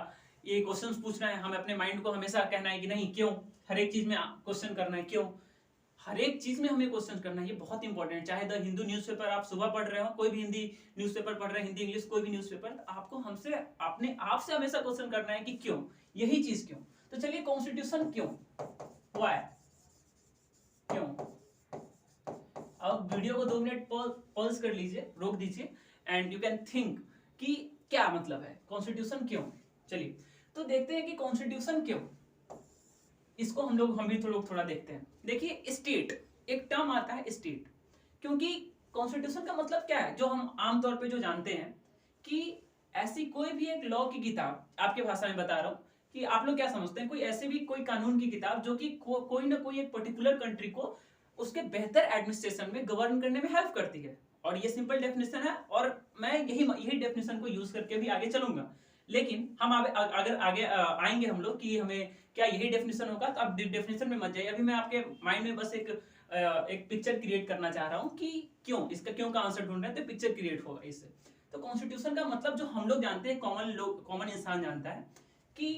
ये क्वेश्चंस पूछना है, हमें अपने माइंड को हमेशा कहना है कि नहीं क्यों, हर एक चीज में क्वेश्चन करना है, क्यों हर एक चीज में हमें क्वेश्चन करना है। ये बहुत इंपॉर्टेंट है। चाहे द हिंदू न्यूज़पेपर आप सुबह पढ़ रहे हो, कोई भी हिंदी न्यूज़पेपर पढ़ रहे हैं, हिंदी इंग्लिश कोई भी न्यूज़पेपर, तो आपको हमसे अपने आप से हमेशा क्वेश्चन करना है कि क्यों, यही चीज क्यों। तो चलिए कॉन्स्टिट्यूशन क्यों, व्हाई, क्यों। अब वीडियो को 2 मिनट पॉज कर लीजिए, रोक दीजिए एंड यू कैन थिंक कि क्या मतलब है कॉन्स्टिट्यूशन क्यों। चलिए तो देखते हैं कि कॉन्स्टिट्यूशन क्यों, इसको हम भी थोड़ा देखते हैं। देखिए स्टेट, एक टर्म आता है स्टेट, क्योंकि कॉन्स्टिट्यूशन का मतलब क्या है, जो हम आमतौर पे जो जानते हैं कि ऐसी कोई भी एक लॉ की किताब, आपके भाषा में बता रहा हूं कि आप लोग क्या समझते हैं, कोई ऐसे भी कोई कानून की किताब जो कि कोई ना कोई एक पर्टिकुलर कंट्री को उसके बेहतर एडमिनिस्ट्रेशन में गवर्न करने में हेल्प करती है। और ये सिंपल डेफिनेशन है और मैं यही डेफिनेशन को यूज करके भी आगे चलूंगा। लेकिन हम अगर आगे आएंगे हम लोग कि हमें क्या यही डेफिनेशन होगा, तो आप डेफिनेशन में मत जाइए। अभी मैं आपके माइंड में बस एक पिक्चर क्रिएट करना चाह रहा हूँ कि क्यों, इसका क्यों का आंसर ढूंढ रहे हैं तो पिक्चर क्रिएट होगा इससे। तो कॉन्स्टिट्यूशन का मतलब जो हम लोग जानते हैं, कॉमन इंसान जानता है कि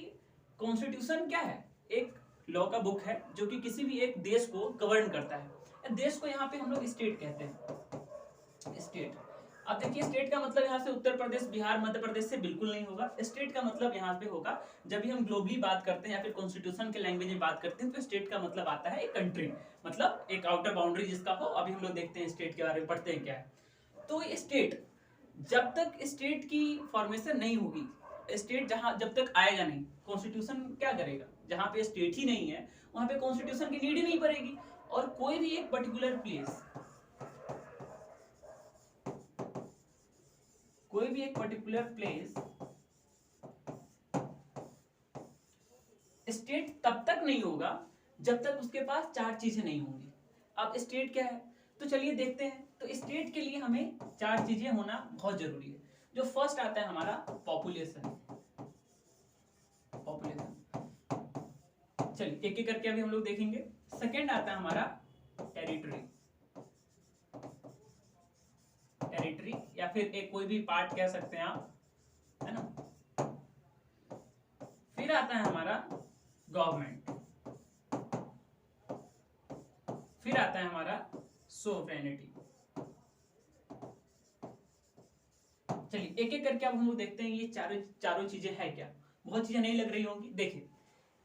कॉन्स्टिट्यूशन क्या है, एक लॉ का बुक है जो कि किसी भी एक देश को गवर्न करता है। देश को यहाँ पे हम लोग स्टेट कहते हैं, स्टेट। अब देखिए स्टेट का मतलब यहाँ से उत्तर प्रदेश, बिहार, मध्य प्रदेश से बिल्कुल नहीं होगा। स्टेट का मतलब यहाँ पे होगा, जब भी हम ग्लोबली बात करते हैं या फिर कॉन्स्टिट्यूशन के लैंग्वेज में बात करते हैं, तो स्टेट का मतलब आता है एक कंट्री, मतलब एक आउटर बाउंड्री जिसका हो। अभी हम लोग देखते हैं स्टेट के बारे में, पढ़ते हैं क्या है। तो स्टेट, जब तक स्टेट की फॉर्मेशन नहीं होगी, स्टेट जब तक आएगा नहीं, कॉन्स्टिट्यूशन क्या करेगा? जहां पे स्टेट ही नहीं है वहां पे कॉन्स्टिट्यूशन की नीड ही नहीं पड़ेगी। और कोई भी एक पर्टिकुलर प्लेस, कोई भी एक पर्टिकुलर प्लेस स्टेट तब तक नहीं होगा जब तक उसके पास 4 चीजें नहीं होंगी। अब स्टेट क्या है तो चलिए देखते हैं। तो स्टेट के लिए हमें 4 चीजें होना बहुत जरूरी है। जो फर्स्ट आता है हमारा पॉपुलेशन। पॉपुलेशन चलिए एक एक करके अभी हम लोग देखेंगे। सेकंड आता है हमारा टेरिटरी। टेरिटरी या फिर एक कोई भी पार्ट कह सकते हैं आप, है ना। फिर आता है हमारा गवर्नमेंट। फिर आता है हमारा सोवरेनिटी। चलिए एक एक करके अब हम लोग देखते हैं ये चारों चीजें है क्या। बहुत चीजें नहीं लग रही होंगी। देखिए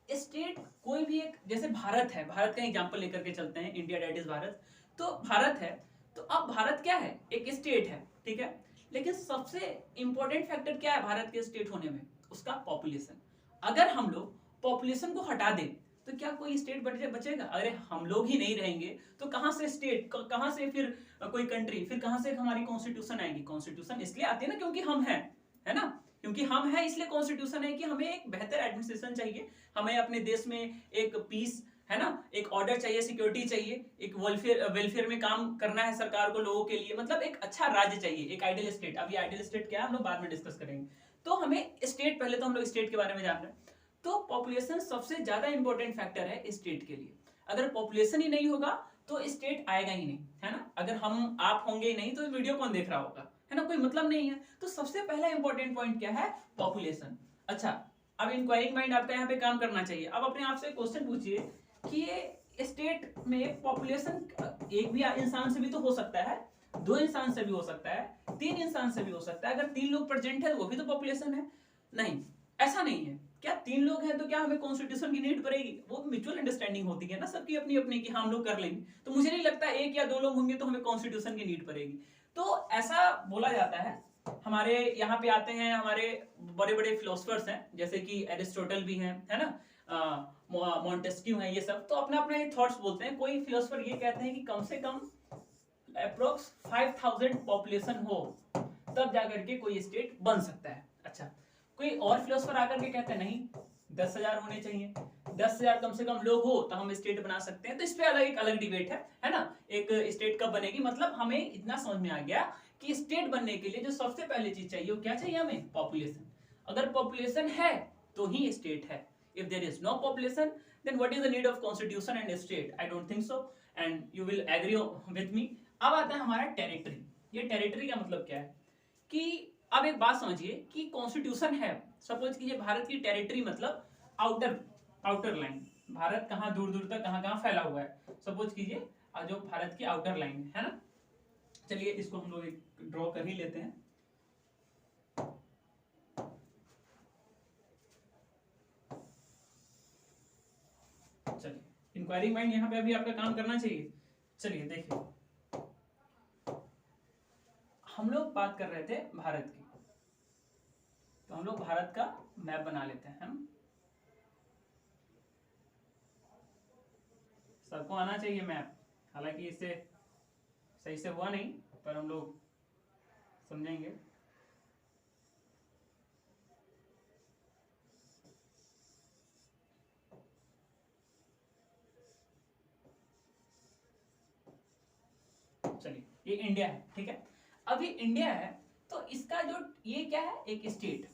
स्टेट कोई भी एक, जैसे भारत है, भारत का एग्जांपल लेकर के चलते हैं, इंडिया दैट इज भारत। तो भारत है, तो अब भारत क्या है, एक स्टेट है, ठीक है। लेकिन सबसे इंपॉर्टेंट फैक्टर क्या है भारत के स्टेट होने में, उसका पॉपुलेशन। अगर हम लोग पॉपुलेशन को हटा दें तो क्या कोई स्टेट बचेगा? अरे हम लोग ही नहीं रहेंगे तो कहां से स्टेट, कहां से फिर कोई कंट्री, फिर कहां से हमारी कॉन्स्टिट्यूशन आएगी? कॉन्स्टिट्यूशन इसलिए आती है ना क्योंकि हम हैं, है ना। क्योंकि हम हैं इसलिए कॉन्स्टिट्यूशन है कि हमें एक बेहतर एडमिनिस्ट्रेशन चाहिए, हमें अपने देश में एक पीस, है ना, एक ऑर्डर चाहिए, सिक्योरिटी चाहिए, एक वेलफेयर में काम करना है सरकार को लोगों के लिए, मतलब एक अच्छा राज्य चाहिए, एक आइडियल स्टेट। अब ये आइडियल स्टेट क्या है हम लोग बाद में डिस्कस करेंगे। तो हमें स्टेट, पहले तो हम लोग स्टेट के बारे में जान रहे हैं। तो पॉपुलेशन सबसे ज्यादा इंपॉर्टेंट फैक्टर है स्टेट के लिए। अगर पॉपुलेशन ही नहीं होगा तो स्टेट आएगा ही नहीं, है ना। अगर हम आप होंगे ही नहीं तो वीडियो कौन देख रहा होगा, है ना, कोई मतलब नहीं है। तो सबसे पहला इंपॉर्टेंट पॉइंट क्या है? पॉपुलेशन। अच्छा, अब इंक्वायरिंग माइंड आपका यहाँ पे काम करना चाहिए। अब अपने आप से क्वेश्चन पूछिए कि ये स्टेट में पॉपुलेशन एक भी इंसान से भी तो हो सकता है, 2 इंसान से भी हो सकता है, 3 इंसान से भी हो सकता है। अगर 3 लोग प्रेजेंट है वो भी तो पॉपुलेशन है। नहीं, ऐसा नहीं है। क्या 3 लोग हैं तो क्या हमें कॉन्स्टिट्यूशन की नीड पड़ेगी? वो म्यूचुअल अंडरस्टैंडिंग होती है ना सबकी अपनी अपनी, कि हम लोग कर लेंगे। तो मुझे नहीं लगता 1 या 2 लोग होंगे तो हमें कॉन्स्टिट्यूशन की नीड पड़ेगी। तो ऐसा बोला जाता है। हमारे यहाँ पे आते हैं हमारे बड़े बड़े फिलोसफर्स हैं, जैसे कि एरिस्टोटल भी हैं, है ना, मॉन्टेस्क्यू हैं, ये सब तो अपना अपना थॉट्स बोलते हैं। कोई फिलोसफर ये कहते हैं कि कम से कम अप्रोक्स 5000 पॉपुलेशन हो तब जाकर के कोई स्टेट बन सकता है। अच्छा, कोई और फिलोसफर आकर के कहते हैं नहीं 10,000 होने चाहिए, 10,000 कम से कम लोग हो तो हम स्टेट बना सकते हैं। तो इस पे एक अलग डिबेट है ना। एक स्टेट कब बनेगी, मतलब हमें इतना समझ में आ गया कि स्टेट बनने के लिए जो सबसे पहले चीज चाहिए वो क्या चाहिए हमें? पॉपुलेशन। अगर पॉपुलेशन है तो ही स्टेट है। If there is no population then what is the need of constitution and state? I don't think so and you will agree with me. अब आता है हमारा टेरिटरी। ये टेरिटरी का मतलब क्या है कि अब एक बात समझिए कि कॉन्स्टिट्यूशन है, सपोज कीजिए भारत की टेरिटरी मतलब आउटर लाइन, भारत कहां दूर दूर तक कहां कहां फैला हुआ है, सपोज कीजिए जो भारत की आउटर लाइन है ना। चलिए इसको हम लोग एक ड्रॉ कर ही लेते हैं। चलिए इंक्वायरिंग माइंड यहाँ पे अभी आपका काम करना चाहिए। चलिए देखिए हम लोग बात कर रहे थे भारत की, तो हम लोग भारत का मैप बना लेते हैं। हम सबको आना चाहिए मैप, हालांकि इससे सही से हुआ नहीं पर हम लोग समझेंगे। चलिए ये इंडिया है, ठीक है। अब ये इंडिया है तो इसका जो ये क्या है, एक स्टेट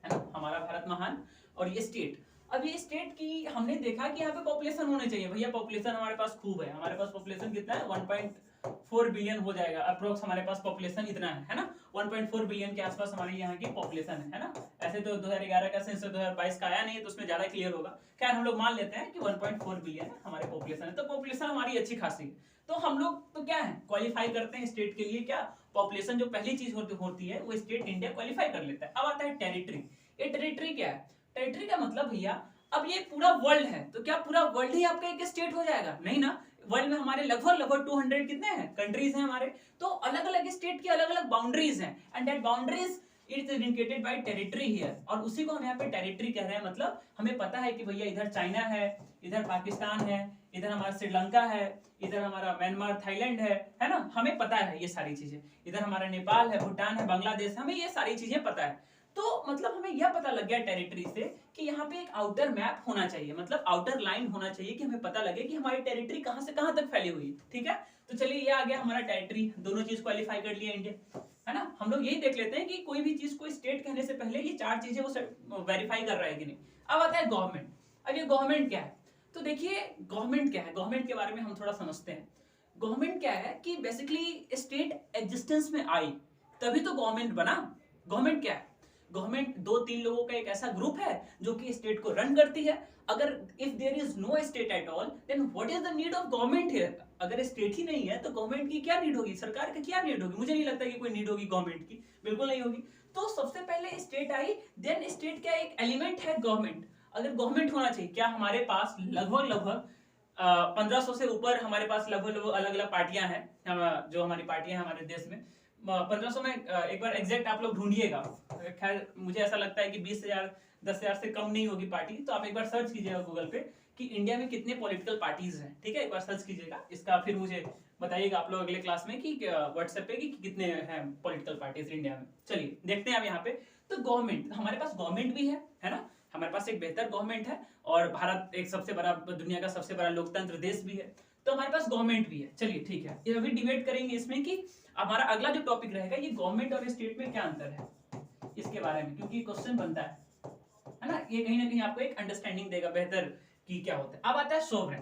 है ना, हमारा भारत महान और ये स्टेट। अब ये स्टेट की हमने देखा कि यहाँ पे पॉपुलेशन होने चाहिए। भैया पॉपुलेशन हमारे पास खूब है, हमारे पास पॉपुलेशन कितना है 1.4 बिलियन हो जाएगा अप्रोक्स, हमारे पास पॉपुलेशन इतना है ना, 1.4 बिलियन के आसपास हमारे यहाँ की पॉपुलेशन है ना। ऐसे तो 2011 का सेंसस 2022 का आया नहीं तो उसमें ज्यादा क्लियर होगा। खैर हम लोग मान लेते हैं कि 1.4 बिलियन हमारे पॉपुलेशन है, तो पॉपुलेशन हमारी अच्छी खासी है। तो हम लोग तो क्या है क्वालिफाई करते हैं स्टेट के लिए, क्या पॉपुलेशन जो पहली चीज होती है वो स्टेट इंडिया क्वालिफाई कर लेता है। अब आता है टेरिटरी। ये टेरिटरी क्या है? टेरिटरी का मतलब भैया अब ये पूरा वर्ल्ड है तो क्या पूरा वर्ल्ड ही आपका एक स्टेट हो जाएगा? नहीं ना, वर्ल्ड में हमारे लगभग 200 कितने हैं कंट्रीज हैं हमारे, तो अलग अलग स्टेट की अलग अलग बाउंड्रीज हैं and that boundaries it is indicated by territory here, और उसी को हम यहाँ पे टेरिटरी कह रहे हैं। मतलब हमें पता है कि भैया इधर चाइना है, इधर पाकिस्तान है, इधर हमारा श्रीलंका है, इधर हमारा म्यांमार थाईलैंड है ना, हमें पता है ये सारी चीजें। इधर हमारा नेपाल है, भूटान है, बांग्लादेश, हमें ये सारी चीजें पता है। तो मतलब हमें यह पता लग गया टेरिटरी से कि यहाँ पे एक आउटर मैप होना चाहिए, मतलब आउटर लाइन होना चाहिए कि हमें पता लगे कि हमारी टेरिटरी कहाँ से कहाँ तक फैली हुई है। ठीक है, तो चलिए ये आ गया हमारा टेरिटरी, दोनों चीज क्वालिफाई कर लिया इंडिया, है ना। हम लोग यही देख लेते हैं कि कोई भी चीज को स्टेट कहने से पहले ये चार चीजें वो वेरीफाई कर रहा है कि नहीं। अब आता है गवर्नमेंट। अब ये गवर्नमेंट क्या है, तो देखिए गवर्नमेंट क्या है, गवर्नमेंट के बारे में हम थोड़ा समझते हैं। गवर्नमेंट क्या है कि बेसिकली स्टेट एग्जिस्टेंस में आई तभी तो गवर्नमेंट बना। गवर्नमेंट क्या है, गवर्नमेंट दो तीन लोगों का एक ऐसा ग्रुप है जो कि स्टेट को रन करती है। अगर if there is no state at all then what is the need of government here. अगर स्टेट ही नहीं है तो गवर्नमेंट की क्या नीड होगी, सरकार की क्या नीड होगी। मुझे नहीं लगता कि कोई नीड होगी गवर्नमेंट की, बिल्कुल नहीं होगी। तो सबसे पहले स्टेट आई, देन स्टेट का एक एलिमेंट है गवर्नमेंट। अगर गवर्नमेंट होना चाहिए, क्या हमारे पास लगभग 1500 से ऊपर हमारे पास लगभग अलग अलग पार्टियां हैं, जो हमारी पार्टियां हैं हमारे देश में 1500 में एक बार एग्जैक्ट आप लोग ढूंढिएगा। खैर मुझे ऐसा लगता है कि 20,000 10,000 से कम नहीं होगी पार्टी। तो आप एक बार सर्च कीजिएगा गूगल पे कि इंडिया में कितने पॉलिटिकल पार्टीज हैं। ठीक है, एक बार सर्च कीजिएगा इसका, फिर मुझे बताइएगा आप लोग अगले क्लास में कि व्हाट्सएप पे कि कितने हैं पॉलिटिकल पार्टीज इंडिया में। चलिए देखते हैं अब यहाँ पे। तो गवर्नमेंट, हमारे पास गवर्नमेंट भी है ना, हमारे पास एक बेहतर गवर्नमेंट है और भारत एक सबसे बड़ा, दुनिया का सबसे बड़ा लोकतंत्र देश भी है, तो हमारे पास गवर्नमेंट भी है। चलिए ठीक है, ये अभी डिबेट करेंगे इसमें कि हमारा अगला जो टॉपिक रहेगा ये गवर्नमेंट और स्टेट में क्या अंतर है इसके बारे में, क्योंकि क्वेश्चन बनता है ना, ये कहीं ना कहीं आपको एक अंडरस्टैंडिंग देगा बेहतर कि क्या होता है। अब आता है सोवरेन।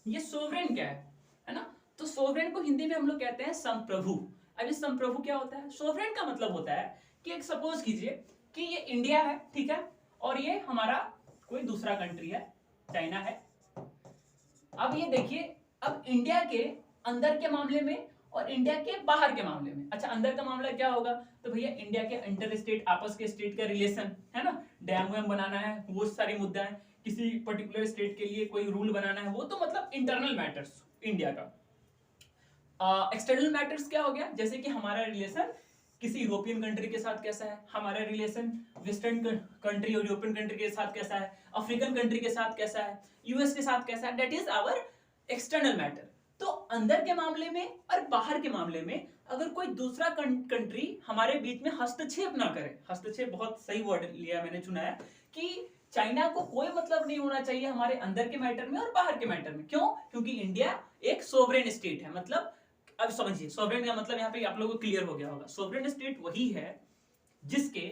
ये सोवरेन क्या है ना, तो सोवरेन को हिंदी में हम लोग कहते हैं संप्रभु। अब ये संप्रभु क्या होता है, सोवरेन का मतलब होता है कि एक सपोज कीजिए कि ये इंडिया है, ठीक है, और ये हमारा कोई दूसरा कंट्री है, चाइना है। अब ये देखिए, अब इंडिया के अंदर के मामले में और इंडिया के बाहर के मामले में, अच्छा अंदर का मामला क्या होगा, तो भैया इंडिया के इंटर स्टेट, आपस के स्टेट का रिलेशन है ना, डैम वैम बनाना है, वो सारी मुद्दा है, किसी पर्टिकुलर स्टेट के लिए कोई रूल बनाना है, वो तो मतलब इंटरनल मैटर्स इंडिया का। एक्सटर्नल मैटर्स क्या हो गया, जैसे कि हमारा रिलेशन किसी यूरोपियन कंट्री के साथ कैसा है, हमारा रिलेशन वेस्टर्न कंट्री और यूरोपियन कंट्री के साथ कैसा है, अफ्रीकन कंट्री के साथ कैसा है, यूएस के साथ कैसा है, that is our external matter. तो अंदर के मामले में और बाहर के मामले में अगर कोई दूसरा कंट्री हमारे बीच में हस्तक्षेप ना करे, हस्तक्षेप बहुत सही वर्ड लिया मैंने, चुना है कि चाइना को कोई मतलब नहीं होना चाहिए हमारे अंदर के मैटर में और बाहर के मैटर में। क्यों, क्योंकि इंडिया एक सोवरेन स्टेट है। मतलब अब समझिए सोवरेन का मतलब यहाँ पे आप लोगों को क्लियर हो गया होगा। सोवरेन स्टेट वही है जिसके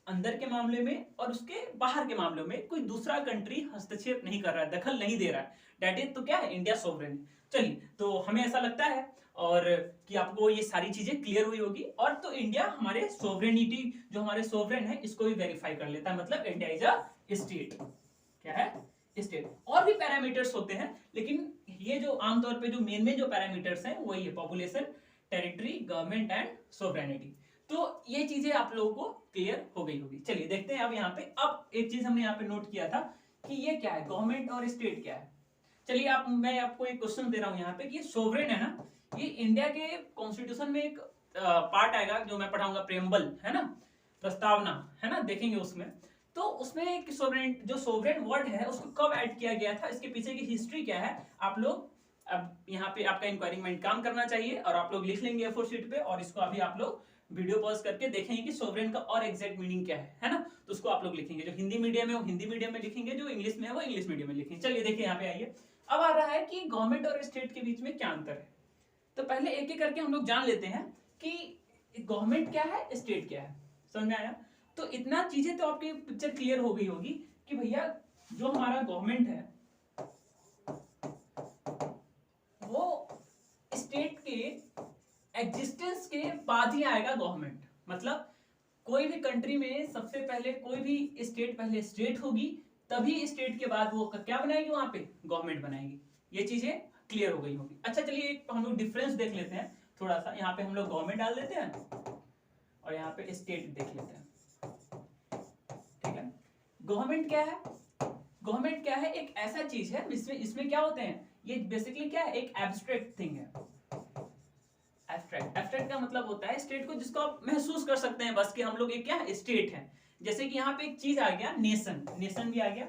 अंदर के मामले में और उसके बाहर के मामलों में कोई दूसरा कंट्री हस्तक्षेप नहीं कर रहा है, दखल नहीं दे रहा है, दैट इज तो क्या है, इंडिया सोवरेन। चलिए, तो हमें ऐसा लगता है और कि आपको ये सारी चीजें क्लियर हुई होगी। और तो इंडिया हमारे सोवरेनिटी, जो हमारे सोवरेन है, इसको भी वेरीफाई कर लेता है, मतलब इंडिया इज अ स्टेट। क्या है, स्टेट। और भी पैरामीटर्स होते हैं, लेकिन ये जो आमतौर पे जो मेन जो पैरामीटर्स हैं वही है, population, territory, government and sovereignty. तो ये चीजें आप लोगों को क्लियर हो गई होगी। चलिए देखते हैं अब यहाँ पे। अब एक चीज हमने यहाँ पे नोट किया था कि ये क्या है, गवर्नमेंट और स्टेट क्या है। चलिए मैं आपको एक क्वेश्चन दे रहा हूँ यहाँ पे कि ये सोवरेन है ना, ये इंडिया के कॉन्स्टिट्यूशन में एक पार्ट आएगा जो मैं पढ़ाऊंगा, प्रेम्बल है ना, प्रस्तावना है ना, देखेंगे उसमें। तो उसमें एक सोवरेन, जो सोवरेन वर्ड है उसको कब ऐड किया गया था, इसके पीछे की हिस्ट्री क्या है, आप लोग अब यहाँ पे आपका इंक्वायरी माइंड काम करना चाहिए और आप लोग लिख लेंगे A4 शीट पे, और इसको अभी आप लोग वीडियो पॉज करके देखेंगे कि सोवरेन का और एग्जैक्ट मीनिंग क्या है ना। तो उसको आप लोग लिखेंगे, जो हिंदी मीडियम है वो हिंदी मीडियम में लिखेंगे, जो इंग्लिश में है वो इंग्लिश मीडियम में लिखेंगे। चलिए देखिए यहाँ पे आइए। अब आ रहा है कि गवर्नमेंट और स्टेट के बीच में क्या अंतर है। तो पहले एक एक करके हम लोग जान लेते हैं कि गवर्नमेंट क्या है, स्टेट क्या है। समझ में आया, तो इतना चीजें तो आपकी पिक्चर क्लियर हो गई होगी कि भैया जो हमारा गवर्नमेंट है वो स्टेट के एग्जिस्टेंस के बाद ही आएगा गवर्नमेंट। मतलब कोई भी कंट्री में सबसे पहले कोई भी स्टेट पहले स्टेट होगी, तभी स्टेट के बाद वो क्या बनाएगी, वहां पे गवर्नमेंट बनाएगी। ये चीजें क्लियर हो गई होगी। अच्छा चलिए एक हम लोग डिफरेंस देख लेते हैं थोड़ा सा। यहाँ पे हम लोग गवर्नमेंट डाल देते हैं और यहाँ पे स्टेट देख लेते हैं। ठीक है, गवर्नमेंट क्या है, गवर्नमेंट क्या है, एक ऐसा चीज है इसमें क्या होते हैं, ये बेसिकली क्या है, एक एब्स्ट्रैक्ट थिंग है। एब्स्ट्रैक्ट का मतलब होता है स्टेट को जिसको आप महसूस कर सकते हैं बस कि हम लोग एक क्या है, स्टेट है। जैसे कि यहाँ पे एक चीज आ गया, नेशन, नेशन भी आ गया।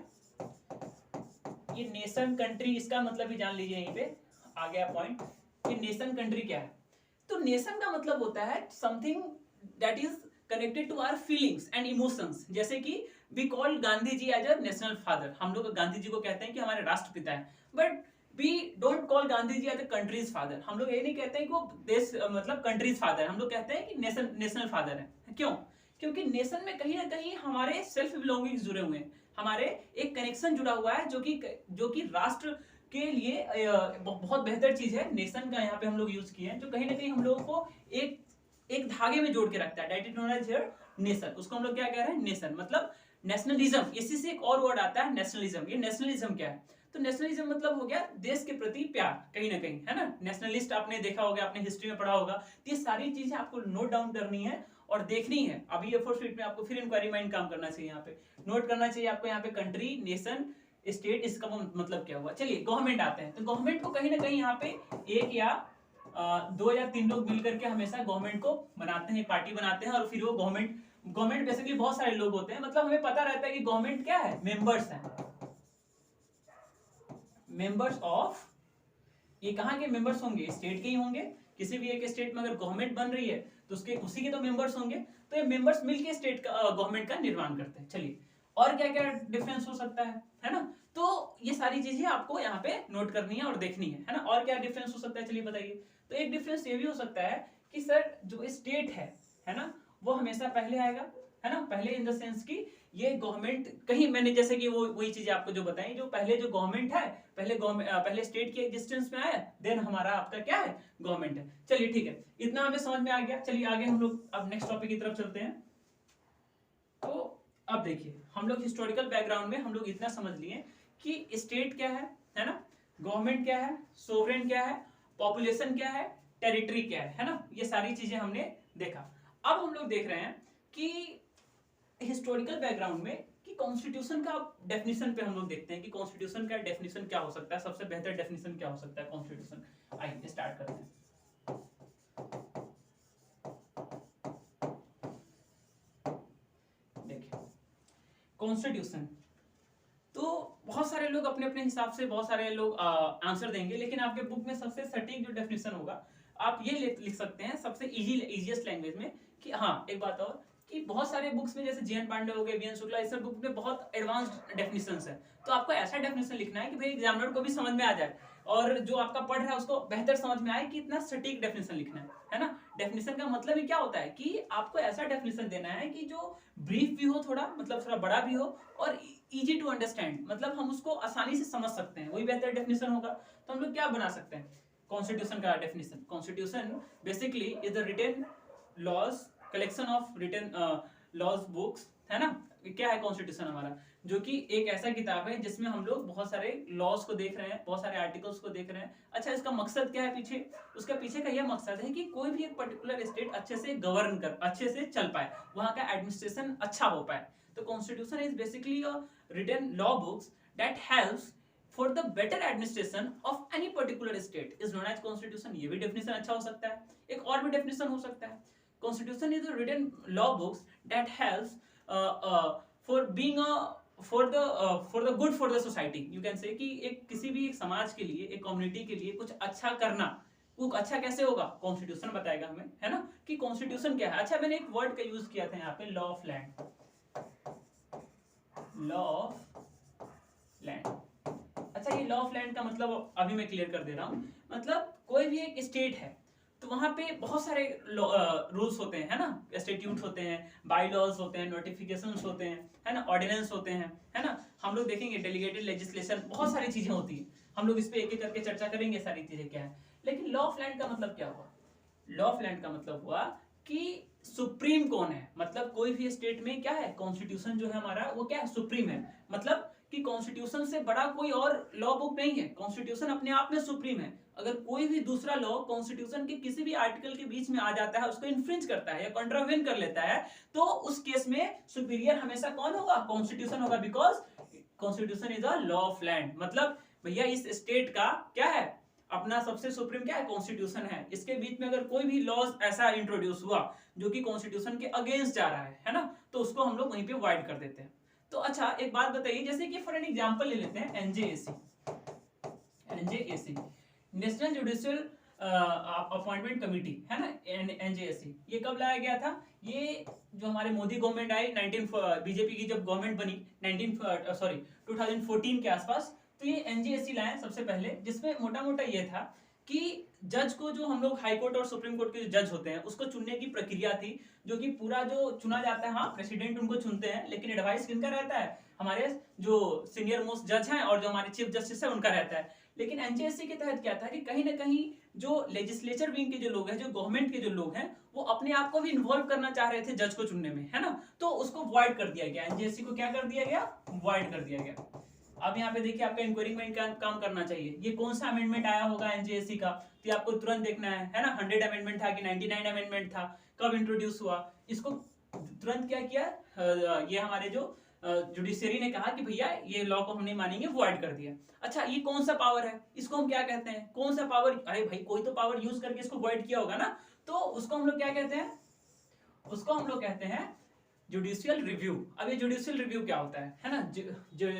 ये नेशन कंट्री, इसका मतलब भी जान लीजिए, यहीं पे आ गया पॉइंट कि नेशन कंट्री क्या है। तो नेशन का मतलब होता है something that is connected to our feelings and emotions. जैसे कि we call Gandhi ji as a national father, हम लोग गांधी जी को कहते हैं कि हमारे राष्ट्रपिता है, but we don't call Gandhi ji as a country's father. हम लोग ये नहीं कहते हैं कि वो देश मतलब कंट्रीज फादर, हम लोग कहते हैं कि नेशनल फादर है। क्यों? क्योंकि नेशन में कहीं ना कहीं हमारे सेल्फ बिलोंगिंग्स जुड़े हुए हैं, हमारे एक कनेक्शन जुड़ा हुआ है जो कि राष्ट्र के लिए बहुत बेहतर चीज है। नेशन का यहाँ पे हम लोग यूज किए हैं, जो कहीं ना कहीं हम लोगों को एक धागे में जोड़ के रखता है। That is known as here nation. उसको हम लोग क्या कह रहे हैं? नेशन। मतलब नेशनलिज्म, इसी से एक और वर्ड आता है नेशनलिज्म। ये नेशनलिज्म क्या है? तो नेशनलिज्म मतलब हो गया देश के प्रति प्यार, कहीं ना कहीं, है ना। नेशनलिस्ट आपने देखा होगा, आपने हिस्ट्री में पढ़ा होगा। तो ये सारी चीजें आपको नोट डाउन करनी है और देखनी है। अभी ये फोर्थ शीट में आपको फिर इंक्वायरी माइंड काम करना चाहिए, यहाँ पे नोट करना चाहिए आपको। यहाँ पे कंट्री, नेशन, स्टेट, इसका मतलब क्या हुआ। चलिए गवर्नमेंट आते हैं। तो गवर्नमेंट को कहीं ना कहीं यहाँ पे एक या दो या तीन लोग मिल करके हमेशा गवर्नमेंट को बनाते हैं, पार्टी बनाते हैं, और फिर वो गवर्नमेंट बेसिकली बहुत सारे लोग होते हैं। मतलब हमें पता रहता है कि गवर्नमेंट क्या है, मेंबर्स हैं, मेंबर्स ऑफ। ये कहाँ के मेंबर्स होंगे? स्टेट के ही होंगे। किसी भी एक स्टेट में अगर गवर्नमेंट बन रही है तो उसके उसी के तो मेंबर्स होंगे। तो ये मेंबर्स मिलके स्टेट का गवर्नमेंट का निर्माण करते हैं। चलिए और क्या क्या डिफरेंस हो सकता है ना। तो ये सारी चीजें आपको यहाँ पे नोट करनी है और देखनी है ना। और क्या डिफरेंस हो सकता है, चलिए बताइए। तो एक डिफरेंस ये भी हो सकता है कि सर जो स्टेट है ना, वो हमेशा पहले आएगा, है ना। पहले इन द सेंस की ये गवर्नमेंट कहीं, मैंने जैसे कि वो वही चीजें आपको जो बताई, जो पहले जो गवर्नमेंट है, पहले स्टेट की एग्जिस्टेंस में आया, देन हमारा आपका क्या है, गवर्नमेंट है। चलिए ठीक है, इतना हमें समझ में आ गया। चलिए आगे हम लोग अब नेक्स्ट टॉपिक की तरफ चलते हैं। तो अब देखिए, हम लोग हिस्टोरिकल बैकग्राउंड में हम लोग इतना समझ लिए कि स्टेट क्या है ना, गवर्नमेंट क्या है, सोवरेन क्या है, पॉपुलेशन क्या है, टेरिटरी क्या है ना। ये सारी चीजें हमने देखा। अब हम लोग देख रहे हैं कि हिस्टोरिकल बैकग्राउंड में कि कॉन्स्टिट्यूशन का डेफिनेशन पे हम लोग देखते हैं कि कॉन्स्टिट्यूशन का डेफिनेशन क्या हो सकता है, सबसे बेहतर डेफिनेशन क्या हो सकता है कॉन्स्टिट्यूशन। आइए स्टार्ट करते हैं। देखिए कॉन्स्टिट्यूशन, तो बहुत सारे लोग अपने अपने हिसाब से बहुत सारे लोग आंसर देंगे, लेकिन आपके बुक में सबसे सटीक जो डेफिनेशन होगा आप ये लिख सकते हैं सबसे इजीएस्ट लैंग्वेज में कि हाँ, एक बात और कि बहुत सारे बुक्स में जैसे जीएन पांडे हो गए, वीएन शुक्ला, इस सब बुक में बहुत एडवांस्ड डेफिनेशंस है। तो आपको ऐसा डेफिनेशन लिखना है कि भाई एग्जामिनर को भी समझ में आ जाए और जो आपका पढ़ रहा है उसको बेहतर समझ में आए कि इतना सटीक डेफिनेशन लिखना है ना। डेफिनेशन का मतलब ही क्या होता है कि आपको ऐसा डेफिनेशन देना है कि जो ब्रीफ भी हो, थोड़ा मतलब थोड़ा बड़ा भी हो, और इजी टू अंडरस्टैंड, मतलब हम उसको आसानी से समझ सकते हैं, वही बेहतर डेफिनेशन होगा। तो हम लोग क्या बना सकते हैं कॉन्स्टिट्यूशन का definition. Constitution basically is the written laws, collection of written laws books, है ना। क्या है कॉन्स्टिट्यूशन हमारा, जो कि एक ऐसा किताब है जिसमें हम लोग बहुत सारे लॉज को देख रहे हैं, बहुत सारे आर्टिकल्स को देख रहे हैं। अच्छा, इसका मकसद क्या है पीछे? उसका पीछे का यह मकसद है कि कोई भी एक पर्टिकुलर स्टेट अच्छे से गवर्न कर, अच्छे से चल पाए, वहां का एडमिनिस्ट्रेशन अच्छा हो पाए। तो constitution is basically a written law books that helps for the better administration of any particular state is known as constitution. ये भी डेफिनेशन अच्छा हो सकता है। एक और भी डेफिनेशन हो सकता है, Constitution is a written law books that helps for being a for the good for the society. You can say कि एक किसी भी एक समाज के लिए, एक कम्युनिटी के लिए कुछ अच्छा करना, वो अच्छा कैसे होगा, कॉन्स्टिट्यूशन बताएगा हमें, है ना। कि कॉन्स्टिट्यूशन क्या है। अच्छा, मैंने एक वर्ड का यूज किया था यहाँ पे, law of land. Law of land, अच्छा ये लॉ ऑफ लैंड का मतलब अभी मैं क्लियर कर दे रहा हूँ। मतलब कोई भी एक स्टेट है तो वहां पे बहुत सारे रूल्स होते हैं, है ना, स्टैट्यूट होते हैं, बाई लॉज होते हैं, नोटिफिकेशंस होते हैं, है ना, ऑर्डिनेंस होते हैं, है ना। हम लोग देखेंगे डेलीगेटेड लेजिस्लेशन, बहुत सारी चीजें होती है। हम लोग इस पे एक एक करके चर्चा करेंगे सारी चीजें क्या है। लेकिन लॉ ऑफ लैंड का मतलब क्या हुआ? लॉ ऑफ लैंड का मतलब हुआ कि सुप्रीम कौन है। मतलब कोई भी स्टेट में क्या है, कॉन्स्टिट्यूशन जो है हमारा वो क्या है, सुप्रीम है। मतलब कि कॉन्स्टिट्यूशन से बड़ा कोई और लॉ बुक नहीं है, कॉन्स्टिट्यूशन अपने आप में सुप्रीम है। अगर कोई भी दूसरा लॉ कॉन्स्टिट्यूशन के किसी भी आर्टिकल के बीच में आ जाता है, उसको इन्फ्रिंज करता है या कॉन्ट्रावेन कर लेता है, तो उस केस में सुपीरियर हमेशा कौन होगा, कॉन्स्टिट्यूशन होगा, because constitution is a law of land. मतलब भैया इस स्टेट का क्या है, अपना सबसे सुप्रीम क्या है, कॉन्स्टिट्यूशन है। इसके बीच में अगर कोई भी लॉज ऐसा इंट्रोड्यूस हुआ जो कि कॉन्स्टिट्यूशन के अगेंस्ट जा रहा है ना, तो उसको हम लोग वहीं पे वाइड कर देते हैं। तो अच्छा एक बात बताइए, जैसे कि फॉर एन एग्जांपल ले लेते हैं NJAC. NJAC national judicial appointment committee है ना, एनजेएससी, ये कब लाया गया था? ये जो हमारे मोदी गवर्नमेंट आई 19 बीजेपी की जब गवर्नमेंट बनी 2014 के आसपास, तो ये एनजेएससी लाए सबसे पहले, जिसमें मोटा मोटा ये था कि जज को, जो हम लोग हाई कोर्ट और सुप्रीम कोर्ट के जो जज होते हैं उसको चुनने की प्रक्रिया थी, जो कि पूरा जो चुना जाता है, हाँ प्रेसिडेंट उनको चुनते हैं, लेकिन एडवाइस किनका रहता है? हमारे जो सीनियर मोस्ट जज हैं और जो हमारे चीफ जस्टिस है उनका रहता है। लेकिन एनजेएससी के तहत क्या था कि कहीं ना कहीं जो लेजिस्लेचर विंग के जो लोग हैं, जो गवर्नमेंट के जो लोग हैं, वो अपने आप को भी इन्वॉल्व करना चाह रहे थे जज को चुनने में, है ना, तो उसको वॉइड कर दिया गया, एनजेएससी को क्या कर दिया गया? वॉइड कर दिया गया। अब यहाँ पे देखिए आपका इंक्वायरी में काम करना चाहिए, ये कौन सा अमेंडमेंट आया होगा एनजेएससी का, तो ये आपको तुरंत देखना है ना, 100 अमेंडमेंट था कि 99 अमेंडमेंट था, कब इंट्रोड्यूस हुआ, इसको तुरंत क्या किया, ये हमारे जो जुडिशियरी ने कहा कि भैया ये लॉ को हम नहीं मानेंगे, वॉइड कर दिया। अच्छा, ये कौन सा पावर है, इसको हम क्या कहते हैं, कौन सा पावर? अरे भाई कोई तो पावर यूज करके इसको वॉइड किया होगा ना, तो उसको हम लोग क्या कहते हैं? उसको हम लोग कहते हैं जुडिशियल रिव्यू। अब ये जुडिशियल रिव्यू क्या होता है ना,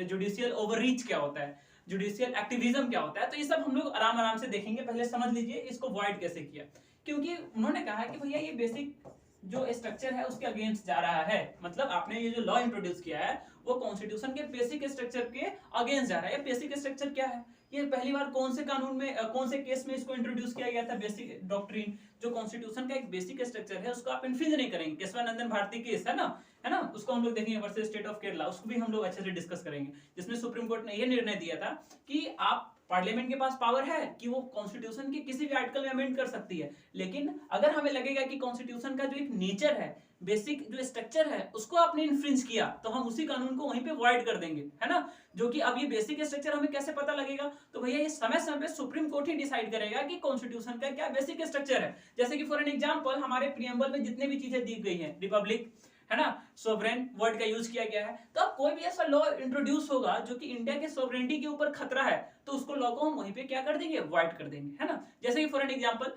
जुडिशियल ओवररीच क्या होता है, जुडिशियल एक्टिविज्म क्या होता है, तो ये सब हम लोग आराम आराम से देखेंगे। पहले समझ लीजिए इसको वॉइड कैसे किया, क्योंकि उन्होंने कहा कि भैया ये बेसिक जो स्ट्रक्चर है उसके अगेंस्ट जा रहा है, मतलब आपने ये जो लॉ इंट्रोड्यूस किया है वो कॉन्स्टिट्यूशन के बेसिक स्ट्रक्चर के अगेंस्ट जा रहा है। बेसिक स्ट्रक्चर क्या है? ये पहली बार कौन से कानून में, कौन से केस में इसको इंट्रोड्यूस किया गया था? बेसिक डॉक्ट्रिन, जो कॉन्स्टिट्यूशन का एक बेसिक स्ट्रक्चर है उसको आप इन्फ्रिंज नहीं करेंगे। केशवानंदन भारती केस है ना, उसको हम लोग देखेंगे वर्सेस स्टेट ऑफ केरला, उसको भी हम लोग अच्छे से डिस्कस करेंगे, जिसमें सुप्रीम कोर्ट ने यह निर्णय दिया था कि आप पार्लियामेंट के पास पावर है कि वो कॉन्स्टिट्यूशन के किसी भी आर्टिकल में अमेंड कर सकती है, लेकिन अगर हमें लगेगा कि कॉन्स्टिट्यूशन का जो एक नेचर है, बेसिक जो स्ट्रक्चर है, उसको आपने इन्फ्रिंज किया, तो हम उसी कानून को वहीं पे वॉइड कर देंगे, है ना। जो कि अब ये बेसिक स्ट्रक्चर हमें कैसे पता लगेगा? तो भैया ये समय समय पे सुप्रीम कोर्ट ही डिसाइड करेगा कि कॉन्स्टिट्यूशन का क्या बेसिक स्ट्रक्चर है। जैसे कि फॉर एन एग्जांपल हमारे प्रीएम्बल में जितने भी चीजें दी गई हैं, रिपब्लिक है ना, सोवरेन वर्ड का यूज किया गया है, तो अब कोई भी ऐसा लॉ इंट्रोड्यूस होगा जो कि इंडिया के सोवरेनिटी के ऊपर खतरा है, तो उसको लॉ को हम वहीं पे क्या कर देंगे? वॉइड कर देंगे, है ना। जैसे कि फॉर एन एग्जांपल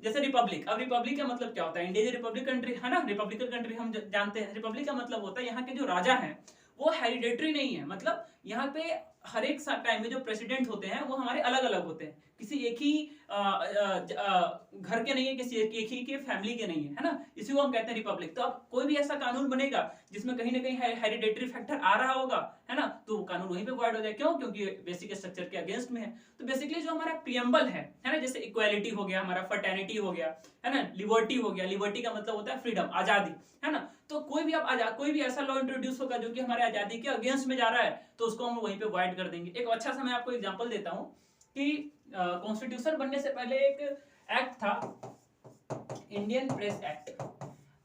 जैसे रिपब्लिक, अब रिपब्लिक का मतलब क्या होता है? इंडिया रिपब्लिक कंट्री है ना, रिपब्लिकन कंट्री हम जानते हैं। रिपब्लिक का मतलब होता है यहाँ के जो राजा हैं वो हेरिडेटरी नहीं है, मतलब यहाँ पे हर एक टाइम में जो प्रेसिडेंट होते हैं वो हमारे अलग अलग होते हैं, किसी एक ही घर के नहीं है, किसी एक ही के फैमिली के नहीं है ना, इसी को हम कहते हैं रिपब्लिक। तो अब कोई भी ऐसा कानून बनेगा जिसमें कहीं ना कहीं हेरिडेटरी फैक्टर आ रहा होगा, है ना, तो वो कानून वहीं पे वॉइड हो जाए। क्यों? क्योंकि बेसिक स्ट्रक्चर के अगेंस्ट में है। तो बेसिकली जो हमारा प्रीएम्बल है ना, जैसे इक्वालिटी हो गया, हमारा फर्टर्निटी हो गया, है ना, लिबर्टी हो गया, लिबर्टी का मतलब होता है फ्रीडम, आजादी, है ना। तो कोई भी कोई भी ऐसा लॉ इंट्रोड्यूस होगा जो कि हमारे आजादी के अगेंस्ट में जा रहा है, तो उसको हम वहीं पे वॉइड कर देंगे। एक अच्छा सा मैं आपको एग्जांपल देता हूं कि कॉन्स्टिट्यूशन बनने से पहले एक एक्ट था, इंडियन प्रेस एक्ट।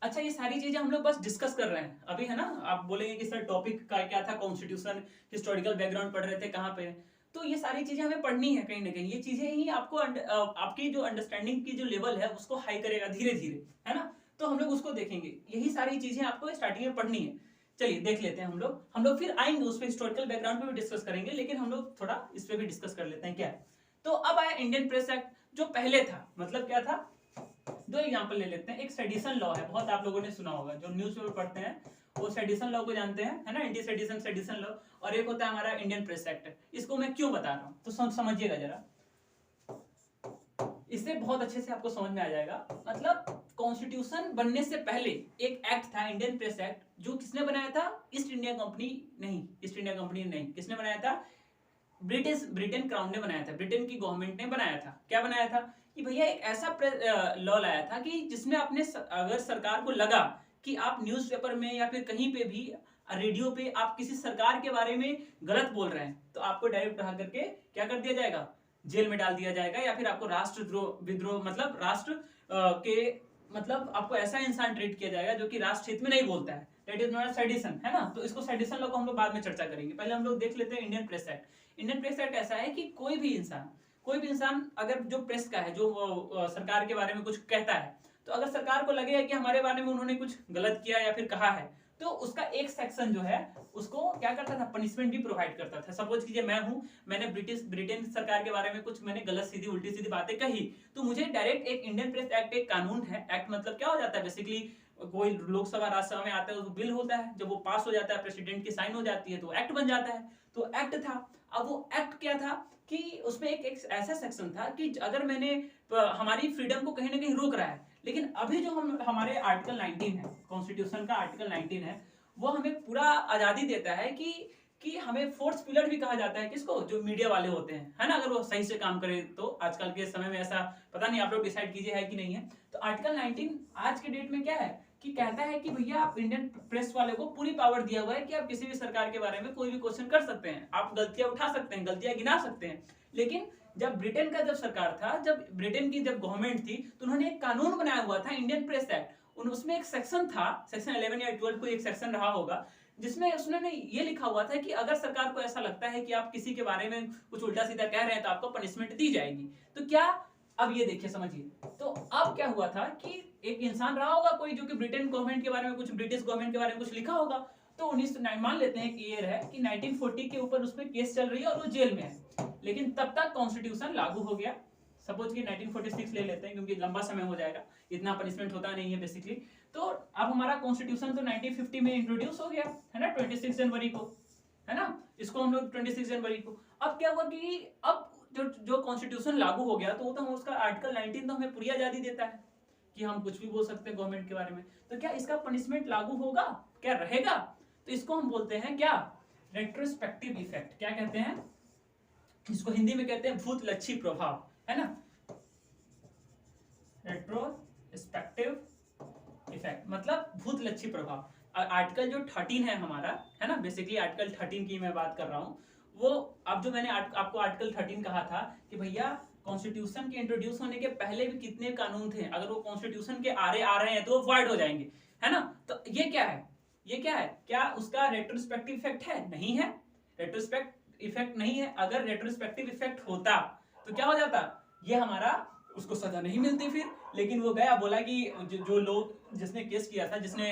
अच्छा, ये सारी चीजें हम लोग बस डिस्कस कर रहे हैं अभी, है ना। आप बोलेंगे कि सर टॉपिक का क्या था, कॉन्स्टिट्यूशन हिस्टोरिकल बैकग्राउंड पढ़ रहे थे, कहाँ पे? तो ये सारी चीजें हमें पढ़नी है कहीं ना कहीं, ये चीजें ही आपको आपकी जो अंडरस्टैंडिंग की जो लेवल है उसको हाई करेगा धीरे धीरे, है ना। तो हम लोग उसको देखेंगे, यही सारी चीजें आपको स्टार्टिंग में पढ़नी है। चलिए देख लेते हैं हम लोग फिर आएंगे उस पर, हिस्टोरिकल बैकग्राउंड पे भी डिस्कस करेंगे, लेकिन हम लोग थोड़ा इस पे भी डिस्कस कर लेते हैं क्या है। तो अब आया इंडियन प्रेस एक्ट, जो पहले था, मतलब क्या था? दो एग्जांपल ले लेते हैं। एक सेडिशन लॉ है, बहुत आप लोगों ने सुना होगा, जो न्यूज़पेपर पढ़ते हैं वो सेडिशन लॉ को जानते हैं, है ना, एंटी सेडिशन सेडिशन लॉ। और एक होता है हमारा इंडियन प्रेस एक्ट। इसको मैं क्यों बता रहा हूँ तो समझिएगा जरा, इससे बहुत अच्छे से आपको समझ में आ जाएगा। मतलब कॉन्स्टिट्यूशन बनने से पहले एक एक्ट था, इंडियन प्रेस एक्ट, जो किसने बनाया था? ईस्ट इंडिया कंपनी नहीं, किसने बनाया था? ब्रिटेन क्राउन ने बनाया था, ब्रिटेन की गवर्नमेंट ने बनाया था। क्या बनाया था कि भैया एक ऐसा लॉ लाया था कि जिसमें अपने अगर सरकार को लगा कि आप न्यूज़पेपर में या फिर कहीं पे भी रेडियो पे आप किसी सरकार के बारे में गलत बोल रहे हैं, तो आपको डायरेक्ट उठा करके क्या कर दिया जाएगा? जेल में डाल दिया जाएगा, या फिर आपको राष्ट्रद्रोह विद्रोह, मतलब राष्ट्र के मतलब आपको ऐसा इंसान ट्रीट किया जाएगा जो कि राष्ट्र हित में नहीं बोलता है। दैट इज नॉट सेडिशन, है ना। तो इसको सेडिशन लॉ को हम लोग बाद में चर्चा करेंगे, पहले हम लोग देख लेते हैं Indian press act. Indian press act ऐसा है कि कोई भी इंसान अगर जो प्रेस का है, जो सरकार के बारे में कुछ कहता है, तो अगर सरकार को लगेगा कि हमारे बारे में उन्होंने कुछ गलत किया या फिर कहा है, तो उसका एक सेक्शन जो है उसको क्या करता था? पनिशमेंट भी प्रोवाइड करता था। सपोज कीजिए मैंने ब्रिटेन सरकार के बारे में कुछ मैंने गलत सीधी उल्टी सीधी बातें कही, तो मुझे डायरेक्ट एक इंडियन प्रेस एक्ट, एक कानून है, एक्ट मतलब क्या हो जाता है बेसिकली, कोई लोकसभा राज्यसभा में आता है तो बिल होता है, जब वो पास हो जाता है, प्रेसिडेंट की साइन हो जाती है, तो एक्ट बन जाता है। तो एक्ट था। अब वो एक्ट क्या था कि उसमें एक ऐसा सेक्शन था कि अगर मैंने हमारी फ्रीडम को कहीं ना कहीं रोक रहा है, लेकिन अभी जो हमारे आर्टिकल 19 है, कॉन्स्टिट्यूशन का आर्टिकल 19 है, वो हमें पूरा आजादी देता है कि हमें फोर्थ पिलर भी कहा जाता है। किसको? जो मीडिया वाले होते हैं, है ना, अगर वो सही से काम करें तो। आजकल के समय में ऐसा पता नहीं, आप लोग डिसाइड कीजिए है कि नहीं है। तो आर्टिकल 19 आज के डेट में क्या है कि कहता है कि भैया आप इंडियन प्रेस वाले को पूरी पावर दिया हुआ है कि आप किसी भी सरकार के बारे में कोई भी क्वेश्चन कर सकते हैं, आप गलतियां उठा सकते हैं, गलतियां गिना सकते हैं। लेकिन जब ब्रिटेन का जब सरकार था, जब ब्रिटेन की जब गवर्नमेंट थी, तो उन्होंने एक कानून बनाया हुआ था, इंडियन प्रेस एक्ट। उसमें एक सेक्शन था, सेक्शन 11 या 12 को एक सेक्शन रहा होगा, जिसमें उसने ये लिखा हुआ था कि अगर सरकार को ऐसा लगता है कि आप किसी के बारे में कुछ उल्टा सीधा कह रहे हैं तो आपको पनिशमेंट दी जाएगी। तो क्या, अब ये देखिए, समझिए, तो अब क्या हुआ था कि एक इंसान रहा होगा कोई जो कि ब्रिटेन गवर्नमेंट के बारे में कुछ, ब्रिटिश गवर्नमेंट के बारे में कुछ लिखा होगा, तो 1909 मान लेते हैं कि ये है कि 1940 के ऊपर उसमें केस चल रही है और वो जेल में है, लेकिन तब तक कॉन्स्टिट्यूशन लागू हो गया। सपोज कि 1946 ले लेते हैं क्योंकि लंबा समय हो जाएगा, इतना पनिशमेंट होता नहीं है बेसिकली। तो अब हमारा कॉन्स्टिट्यूशन तो 1950 में इंट्रोड्यूस हो गया है ना, 26 जनवरी को, है ना, इसको हम लोग 26 जनवरी को। अब क्या हुआ कि अब जो कॉन्स्टिट्यूशन लागू हो गया, तो वो तो हम उसका आर्टिकल 19 तो हमें पूरी आजादी देता है कि हम कुछ भी बोल सकते हैं गवर्नमेंट के बारे में। तो क्या इसका पनिशमेंट लागू होगा, क्या रहेगा? तो इसको हम बोलते हैं क्या, रेट्रोस्पेक्टिव इफेक्ट। क्या कहते हैं इसको? हिंदी में कहते हैं भूतलक्षी प्रभाव, है ना, रेट्रोस्पेक्टिव इफेक्ट मतलब भूतलक्षी प्रभाव। आर्टिकल जो 13 है हमारा, है ना, बेसिकली आर्टिकल 13 की मैं बात कर रहा हूं। वो अब जो मैंने आपको आर्टिकल 13 कहा था कि भैया कॉन्स्टिट्यूशन के इंट्रोड्यूस होने के पहले भी कितने कानून थे, अगर वो कॉन्स्टिट्यूशन के आरे आ रहे हैं तो वो वॉइड हो जाएंगे, है ना। तो ये क्या है, ये क्या है, क्या उसका रेट्रोस्पेक्टिव इफेक्ट है? नहीं है, रेट्रोस्पेक्ट इफेक्ट नहीं है। अगर रेट्रोस्पेक्टिव इफेक्ट होता तो क्या हो जाता, ये हमारा, उसको सजा नहीं मिलती फिर, लेकिन वो गया बोला कि जो लोग, जिसने केस किया था, जिसने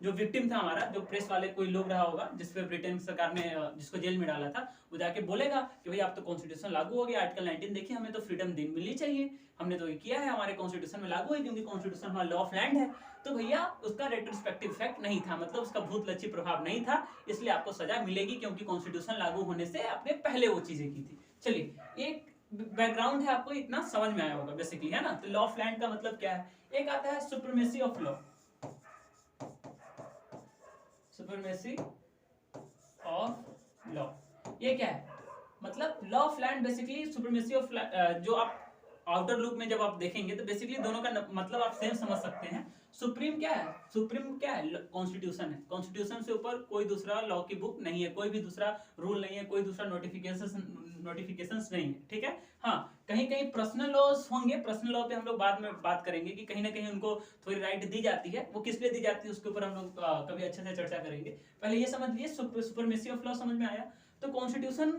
जो विक्टिम था हमारा, जो प्रेस वाले कोई लोग रहा होगा जिसपे ब्रिटेन सरकार ने जिसको जेल में डाला था, वो जाके बोलेगा कि भाई अब तो कॉन्स्टिट्यूशन लागू हो गया, आर्टिकल 19 देखिए, हमें तो फ्रीडम दिन मिलनी चाहिए, हमने तो ये किया है, हमारे कॉन्स्टिट्यूशन में लागू है क्योंकि कॉन्स्टिट्यूशन हमारा लॉ ऑफ लैंड है। तो भैया उसका रेट्रोस्पेक्टिव इफेक्ट नहीं था, मतलब उसका भूतलक्षी प्रभाव नहीं था, इसलिए आपको सजा मिलेगी क्योंकि कॉन्स्टिट्यूशन लागू होने से आपने पहले वो चीजें की थी। चलिए, एक बैकग्राउंड है, आपको इतना समझ में आया होगा बेसिकली, है ना। तो लॉ ऑफ लैंड का मतलब क्या है? एक आता है supremacy of law, supremacy of law, ये क्या है? मतलब law of land basically supremacy of, जो आप आउटर लुक में जब आप देखेंगे तो बेसिकली दोनों का मतलब आप सेम समझ सकते हैं। सुप्रीम क्या है? सुप्रीम क्या है? कॉन्स्टिट्यूशन है। कॉन्स्टिट्यूशन से ऊपर कोई दूसरा लॉ की बुक नहीं है, कोई भी दूसरा रूल नहीं है, कोई दूसरा नोटिफिकेशंस नहीं है, ठीक है। हाँ, कहीं कहीं पर्सनल लॉज होंगे, पर्सनल लॉ पे हम लोग बाद में बात करेंगे कि कहीं ना कहीं उनको थोड़ी राइट दी जाती है, वो किस लिए दी जाती है उसके ऊपर हम लोग कभी अच्छे से चर्चा करेंगे। पहले ये समझ लिए, सुपरमेसी ऑफ लॉ समझ में आया। तो कॉन्स्टिट्यूशन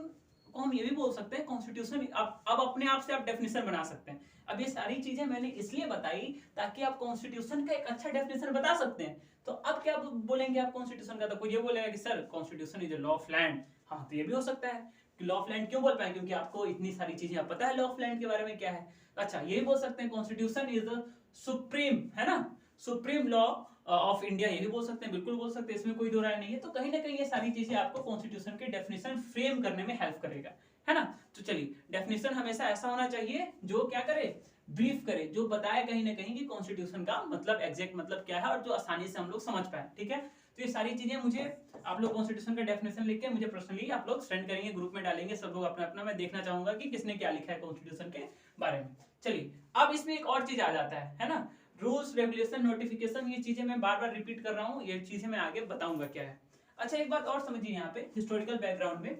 को हम ये भी बोल सकते हैं, कॉन्स्टिट्यूशन अब अपने आप से आप डेफिनेशन बना सकते हैं। अब ये सारी चीजें मैंने इसलिए बताई ताकि आप कॉन्स्टिट्यूशन का एक अच्छा डेफिनेशन बता सकते हैं। तो अब क्या बोलेंगे आप कॉन्स्टिट्यूशन का? तो कोई ये बोलेगा कि sir constitution is law of land. हाँ, तो ये भी हो सकता है कि लॉ ऑफ लैंड क्यों बोल पाए, क्योंकि आपको इतनी सारी चीजें पता है लॉ ऑफ लैंड के बारे में क्या है। अच्छा, ये भी बोल सकते हैं कॉन्स्टिट्यूशन इज सुप्रीम, है ना, सुप्रीम लॉ ऑफ इंडिया, ये भी बोल सकते हैं, बिल्कुल बोल सकते हैं, इसमें कोई दो राय नहीं है। तो कहीं ना कहीं ये सारी चीजें आपको कॉन्स्टिट्यूशन के डेफिनेशन फ्रेम करने में हेल्प करेगा, है ना। तो चलिए, डेफिनेशन हमेशा ऐसा होना चाहिए जो क्या करे, ब्रीफ करे, जो बताए कहीं ना कहीं कि कॉन्स्टिट्यूशन का मतलब एग्जैक्ट मतलब क्या है और जो आसानी से हम लोग समझ पाए, ठीक है। तो ये सारी चीजें मुझे आप लोग कॉन्स्टिट्यूशन का डेफिनेशन लिख के मुझे पर्सनली आप लोग सेंड करेंगे, ग्रुप में डालेंगे, सब लोग अपना अपना, मैं देखना चाहूंगा कि किसने क्या लिखा है कॉन्स्टिट्यूशन के बारे में। चलिए, अब इसमें एक और चीज आ जाता है ना, रूल्स, रेगुलेशन, नोटिफिकेशन, ये चीजें मैं बार बार रिपीट कर रहा हूँ, ये चीजें मैं आगे बताऊंगा क्या है। अच्छा, एक बात और समझिए यहाँ पे हिस्टोरिकल बैकग्राउंड में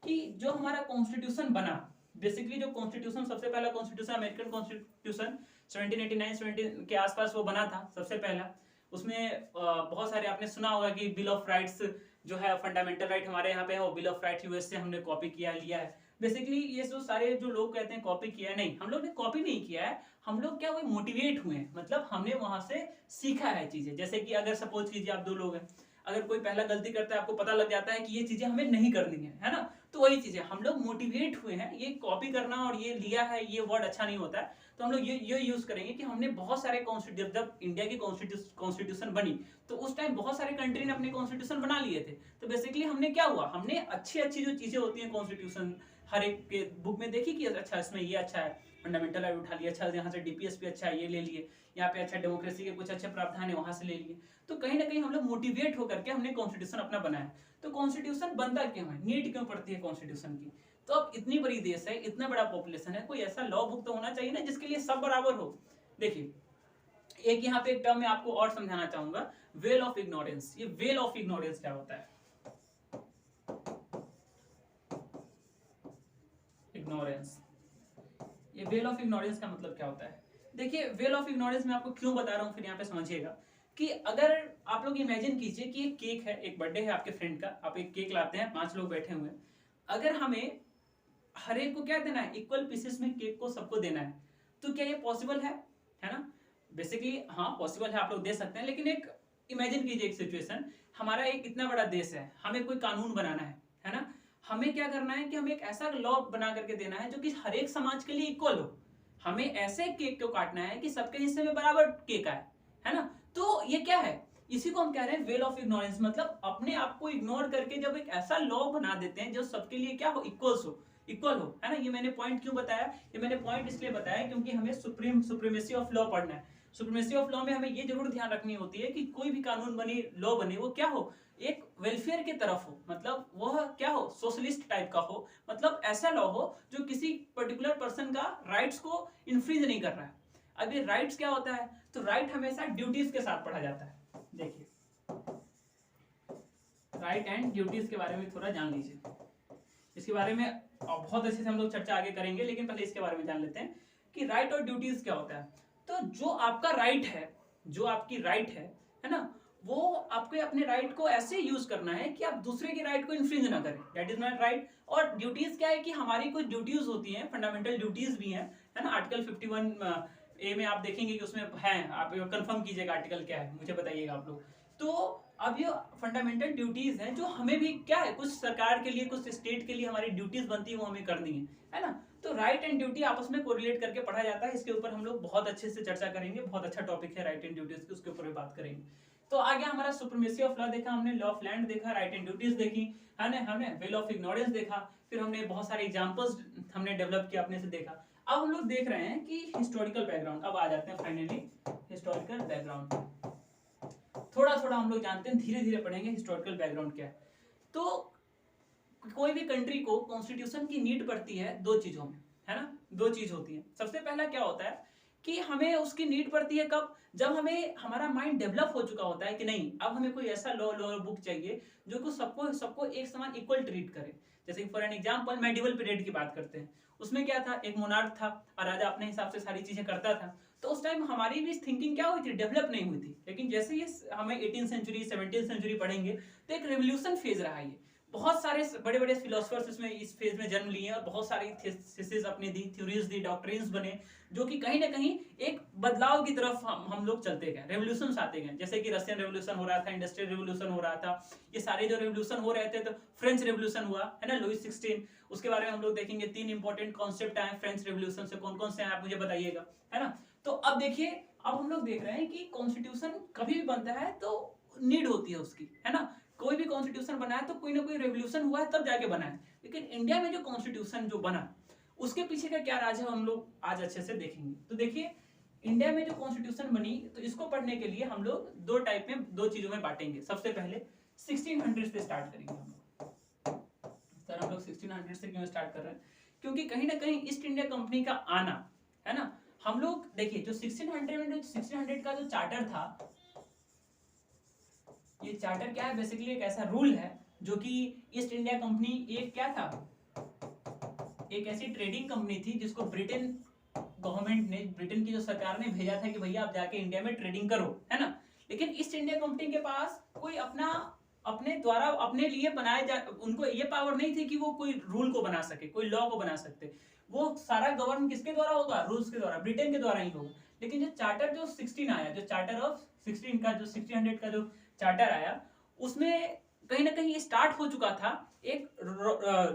कि जो हमारा कॉन्स्टिट्यूशन बना, बेसिकली जो कॉन्स्टिट्यूशन, सबसे पहला कॉन्स्टिट्यूशन अमेरिकन कॉन्स्टिट्यूशन 1789 के आसपास वो बना था सबसे पहला। उसमें बहुत सारे आपने सुना होगा कि बिल ऑफ राइट्स जो है, फंडामेंटल राइट हमारे यहाँ पे है, वो बिल ऑफ राइट्स यूएस से हमने कॉपी किया लिया है। बेसिकली ये जो सारे जो लोग कहते हैं कॉपी किया है, नहीं, हम लोग ने कॉपी नहीं किया है, हम लोग क्या हुए, मोटिवेट हुए हैं, मतलब हमने वहां से सीखा है चीजें। जैसे कि अगर सपोज कीजिए आप दो लोग हैं, अगर कोई पहला गलती करता है आपको पता लग जाता है कि ये चीजें हमें नहीं करनी है ना। तो वही चीज है, हम लोग मोटिवेट हुए हैं, ये कॉपी करना और ये लिया है ये वर्ड अच्छा नहीं होता है, तो हम लोग ये यूज करेंगे कि हमने बहुत सारे कॉन्स्टिट्यूशन, जब इंडिया की कॉन्स्टिट्यूशन बनी तो उस टाइम बहुत सारे कंट्री ने अपने कॉन्स्टिट्यूशन बना लिए थे। तो बेसिकली हमने क्या हुआ, हमने अच्छी अच्छी जो चीजें होती हैं कॉन्स्टिट्यूशन हर एक के बुक में देखी कि अच्छा इसमें ये अच्छा है, फंडामेंटल राइट उठा लिया, अच्छा यहाँ से डीपीएस भी अच्छा है ये ले लिए, यहाँ पे अच्छा डेमोक्रेसी के कुछ अच्छे प्रावधान है वहां से ले लिए। तो कहीं ना कहीं हम लोग मोटिवेट होकर के हमने कॉन्स्टिट्यूशन अपना बनाया। तो कॉन्स्टिट्यूशन बनता क्यों है, नीड क्यों पड़ती है कॉन्स्टिट्यूशन की। तो अब इतनी बड़ी देश है, इतना बड़ा पॉपुलेशन है, कोई ऐसा लॉ बुक तो होना चाहिए ना जिसके लिए सब बराबर हो। देखिए एक यहाँ पे एक टर्म मैं आपको और समझाना चाहूंगा, वेल ऑफ इग्नोरेंस। ये वेल ऑफ इग्नोरेंस क्या होता है, इग्नोरेंस, ये वेल ऑफ इग्नोरेंस का मतलब क्या होता है। देखिए वेल ऑफ इग्नोरेंस मैं आपको क्यों बता रहा हूँ फिर यहाँ पे समझिएगा कि अगर आप लोग इमेजिन कीजिए कि एक केक है, एक बर्थडे है आपके फ्रेंड का, आप एक केक लाते हैं, 5 लोग बैठे हुए हैं, अगर हमें हर एक को क्या देना है, इक्वल पीसेस में केक को सबको देना है, तो क्या ये पॉसिबल है ना। बेसिकली हाँ पॉसिबल है, आप लोग दे सकते हैं, लेकिन एक इमेजिन कीजिए एक सिचुएशन, हमारा एक इतना बड़ा देश है, हमें कोई कानून बनाना है ना, हमें क्या करना है कि हमें एक ऐसा लॉ बना करके देना है जो कि हर एक समाज के लिए इक्वल हो। हमें ऐसे केक को काटना है कि सबके हिस्से में बराबर केक आए, है ना। तो ये क्या है, इसी को हम कह रहे हैं वेल ऑफ इग्नोरेंस, मतलब अपने आप को इग्नोर करके जब एक ऐसा लॉ बना देते हैं जो सबके लिए क्या हो, इक्वल हो, है ना। ये मैंने पॉइंट क्यों बताया, ये मैंने पॉइंट इसलिए बताया क्योंकि हमें सुप्रीमेसी ऑफ लॉ पढ़ना है। सुप्रीमेसी ऑफ लॉ में हमें ये जरूर ध्यान रखनी होती है कि कोई भी कानून बने, लॉ बने, वो क्या हो, एक वेलफेयर की तरफ हो, मतलब वह क्या हो, सोशलिस्ट टाइप का हो, मतलब ऐसा लॉ हो जो किसी पर्टिकुलर पर्सन का राइट्स को इन्फ्रिंज नहीं कर रहा है। अब ये राइट्स क्या होता है, तो राइट हमेशा ड्यूटीज के साथ पढ़ा जाता है। देखिए राइट एंड ड्यूटीज के बारे में थोड़ा जान लीजिए, इसके बारे में बहुत अच्छे से हम लोग चर्चा आगे करेंगे, लेकिन पहले इसके बारे में जान लेते हैं कि राइट और ड्यूटीज क्या होता है। तो जो आपका राइट है, जो आपकी राइट है ना, वो आपको अपने राइट को ऐसे यूज करना है कि आप दूसरे के राइट को इन्फ्रिंज ना करें, दैट इज नॉट राइट। और ड्यूटीज क्या है कि हमारी कुछ ड्यूटीज होती हैं, फंडामेंटल ड्यूटीज भी हैं, है ना। आर्टिकल 51 ए में आप देखेंगे कि उसमें है, आप कंफर्म कीजिएगा आर्टिकल क्या है, मुझे बताइएगा आप लोग। तो अब ये फंडामेंटल ड्यूटीज हैं जो हमें भी क्या है, कुछ सरकार के लिए, कुछ स्टेट के लिए हमारी ड्यूटीज बनती है, वो हमें करनी है ना। तो राइट एंड ड्यूटी आपस में कोरिलेट करके पढ़ा जाता है, इसके ऊपर हम लोग बहुत अच्छे से चर्चा करेंगे, बहुत अच्छा टॉपिक है राइट एंड ड्यूटीज की, उसके ऊपर भी बात करेंगे। तो आ गया हमारा सुप्रीमेसी ऑफ लॉ देखा हमने, लॉ ऑफ लैंड देखा, राइट एंड ड्यूटीज देखी, है ना, हमने वेल ऑफ इग्नोरेंस देखा, फिर हमने बहुत सारे एग्जांपल्स हमने डेवलप किया, अपने से देखा। अब हम लोग देख रहे हैं कि हिस्टोरिकल बैकग्राउंड, अब आ जाते हैं फाइनली हिस्टोरिकल बैकग्राउंड। थोड़ा थोड़ा हम लोग जानते हैं, धीरे धीरे पढ़ेंगे हिस्टोरिकल बैकग्राउंड क्या है। तो कोई भी कंट्री को कॉन्स्टिट्यूशन की नीड पड़ती है दो चीजों में, है ना, दो चीज होती है। सबसे पहला क्या होता है कि हमें उसकी नीड पड़ती है कब, जब हमें हमारा माइंड डेवलप हो चुका होता है कि नहीं अब हमें कोई ऐसा लॉ बुक चाहिए जो कि सबको एक समान इक्वल ट्रीट करे। जैसे for an example medieval period की बात करते हैं, उसमें क्या था, एक मोनार्क था और राजा अपने हिसाब से सारी चीजें करता था। तो उस टाइम हमारी भी थिंकिंग क्या हुई थी, डेवलप नहीं हुई थी। लेकिन जैसे ये हमें 18th सेंचुरी 17th सेंचुरी पढ़ेंगे तो एक रेवोल्यूशन फेज रहा है। बहुत सारे बड़े बड़े फिलोसफर्स इसमें इस फेज में जन्म लिए और बहुत सारी थीसिस अपनी दी, थ्योरीज दी, डॉक्ट्रिन्स बने, जो कि कहीं ना कहीं एक बदलाव की तरफ हम लोग चलते गए, रेवोल्यूशंस आते गए। जैसे कि रशियन रेवोल्यूशन हो रहा था, इंडस्ट्रियल रेवोल्यूशन हो रहा था, ये सारे जो रेवोल्यूशन हो रहे थे, तो फ्रेंच रेवोल्यूशन हुआ, है ना, लुईस 16, उसके बारे में हम लोग देखेंगे। 3 इंपॉर्टेंट कॉन्सेप्ट आए फ्रेंच रेवोल्यूशन से, कौन कौन से हैं आप मुझे बताइएगा, है ना। तो अब देखिए, अब हम लोग देख रहे हैं कि कॉन्स्टिट्यूशन कभी भी बनता है तो नीड होती है उसकी, है ना। कोई भी कॉन्स्टिट्यूशन बना है तो कोई ना कोई रेवोल्यूशन हुआ है तब जाके बना है। लेकिन इंडिया में जो कॉन्स्टिट्यूशन जो बना उसके पीछे का क्या राज है हम लोग आज अच्छे से देखेंगे। तो देखिए इंडिया में जो कॉन्स्टिट्यूशन बनी, तो इसको पढ़ने के लिए हम लोग दो टाइप में, दो चीजों में बांटेंगे। सबसे पहले 1600 से स्टार्ट करेंगे हम लोग। सर हम लोग 1600 से क्यों स्टार्ट कर रहे हैं, क्योंकि कहीं ना कहीं ईस्ट इंडिया कंपनी का आना, है ना। हम लोग देखिए जो 1600 का जो चार्टर था, ये चार्टर क्या है, बेसिकली एक ऐसा रूल है जो कि ईस्ट इंडिया कंपनी एक क्या था, एक ऐसी ट्रेडिंग कंपनी थी जिसको ब्रिटेन गवर्नमेंट ने, ब्रिटेन की जो सरकार ने भेजा था कि भैया आप जाके इंडिया में ट्रेडिंग करो, है ना। लेकिन ईस्ट इंडिया कंपनी के पास कोई अपने द्वारा अपने लिए उनको ये पावर नहीं थी कि वो कोई रूल को बना सके, कोई लॉ को बना सकते। वो सारा गवर्न किसके द्वारा होगा, रूल्स के द्वारा, ब्रिटेन के द्वारा ही होगा। लेकिन जो चार्टर जो 16 आया, जो चार्टर ऑफ 16 का जो 1600 का जो चार्टर आया, उसमें कहीं ना कहीं स्टार्ट हो चुका था एक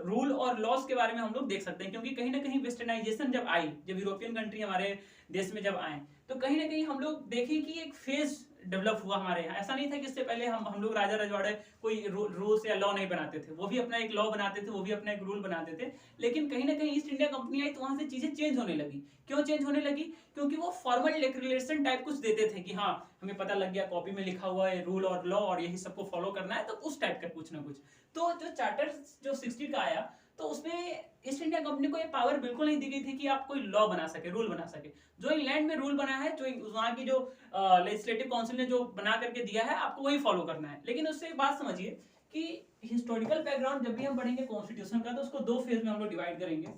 रूल और लॉस के बारे में हम लोग देख सकते हैं, क्योंकि कहीं ना कहीं वेस्टर्नाइजेशन जब आई, जब यूरोपियन कंट्री हमारे देश में जब आए, तो कहीं ना कहीं हम लोग देखें कि एक फेज डेवलप हुआ हमारे यहाँ। ऐसा नहीं था कि इससे पहले हम लोग राजा रजवाड़े कोई रूल्स या लॉ नहीं बनाते थे, वो भी अपना एक लॉ बनाते थे, वो भी अपना एक रूल बनाते थे। लेकिन कहीं ना कहीं ईस्ट इंडिया कंपनी आई तो वहां से चीजें चेंज होने लगी। क्यों चेंज होने लगी? क्योंकि वो फॉर्मल डिक्लेरेशन टाइप कुछ देते थे कि हाँ हमें पता लग गया कॉपी में लिखा हुआ है रूल और लॉ और यही सबको फॉलो करना है, तो उस टाइप का कुछ ना कुछ। तो जो चार्टर जो 60 का आया, तो उसमें ईस्ट इंडिया कंपनी को ये पावर बिल्कुल नहीं दी गई थी कि आप कोई लॉ बना सके, रूल बना सके। जो इंग्लैंड में रूल बना है, जो वहां की जो लेजिस्लेटिव काउंसिल ने जो बना करके दिया है, आपको वही फॉलो करना है। लेकिन उससे एक बात समझिए कि हिस्टोरिकल बैकग्राउंड जब भी हम पढ़ेंगे कॉन्स्टिट्यूशन का, तो उसको दो फेज में हम लोग डिवाइड करेंगे।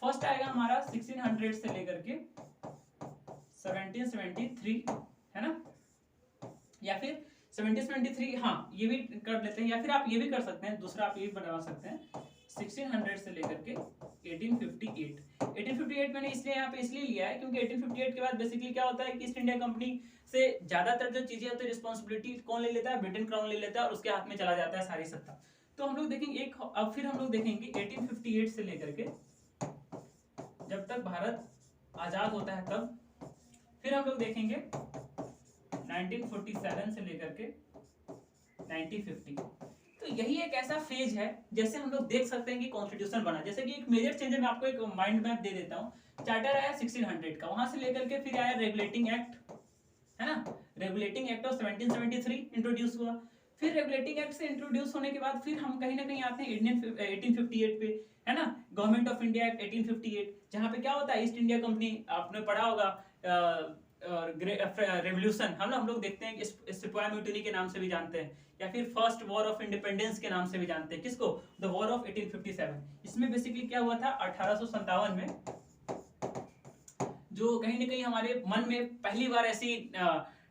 फर्स्ट आएगा हमारा 1600 से लेकर के 1773, है ना, या फिर 1773, हाँ ये भी कर लेते हैं, या फिर आप ये भी कर सकते हैं, दूसरा आप ये भी बनवा सकते हैं 1600 से लेकर के 1858। 1858 मैंने इसलिए यहाँ पे इसलिए लिया है क्योंकि 1858 के बाद बेसिकली क्या होता है कि ईस्ट इंडिया कंपनी से ज्यादातर जो चीजें होती है रिस्पॉन्सिबिलिटी कौन ले लेता है? ब्रिटेन क्राउन ले लेता है और उसके हाथ में चला जाता है सारी सत्ता। तो हम लोग देखेंगे एक, अब फिर हम लोग देखेंगे 1858 से लेकर के जब तक भारत आजाद होता है तब, फिर हम लोग देखेंगे 1947 से लेकर के 1950। तो यही एक ऐसा फेज है जैसे हम लोग देख सकते हैं कि कॉन्स्टिट्यूशन बना। जैसे कि एक मेजर चेंज, मैं आपको एक माइंड मैप दे देता हूँ। चार्टर आया 1600 का, वहां से लेकर के फिर आया रेगुलेटिंग एक्ट, है ना, रेगुलेटिंग एक्ट ऑफ 1773 इंट्रोड्यूस हुआ। फिर रेगुलेटिंग एक्ट से इंट्रोड्यूस होने के बाद फिर हम कहीं ना कहीं आते हैं इंडियन 1858 पे, है ना, गवर्नमेंट ऑफ इंडिया एक्ट 1858, जहां पे क्या होता है ईस्ट इंडिया कंपनी, आपने पढ़ा होगा रेवोल्यूशन, हम लोग देखते हैं कि सिपाही म्यूटिनी के नाम से भी जानते हैं, या फिर फर्स्ट वॉर ऑफ इंडिपेंडेंस के नाम से भी जानते हैं। किसको? The war of 1857। इसमें बेसिकली क्या हुआ था 1857 में, जो कहीं ना कहीं हमारे मन में पहली बार ऐसी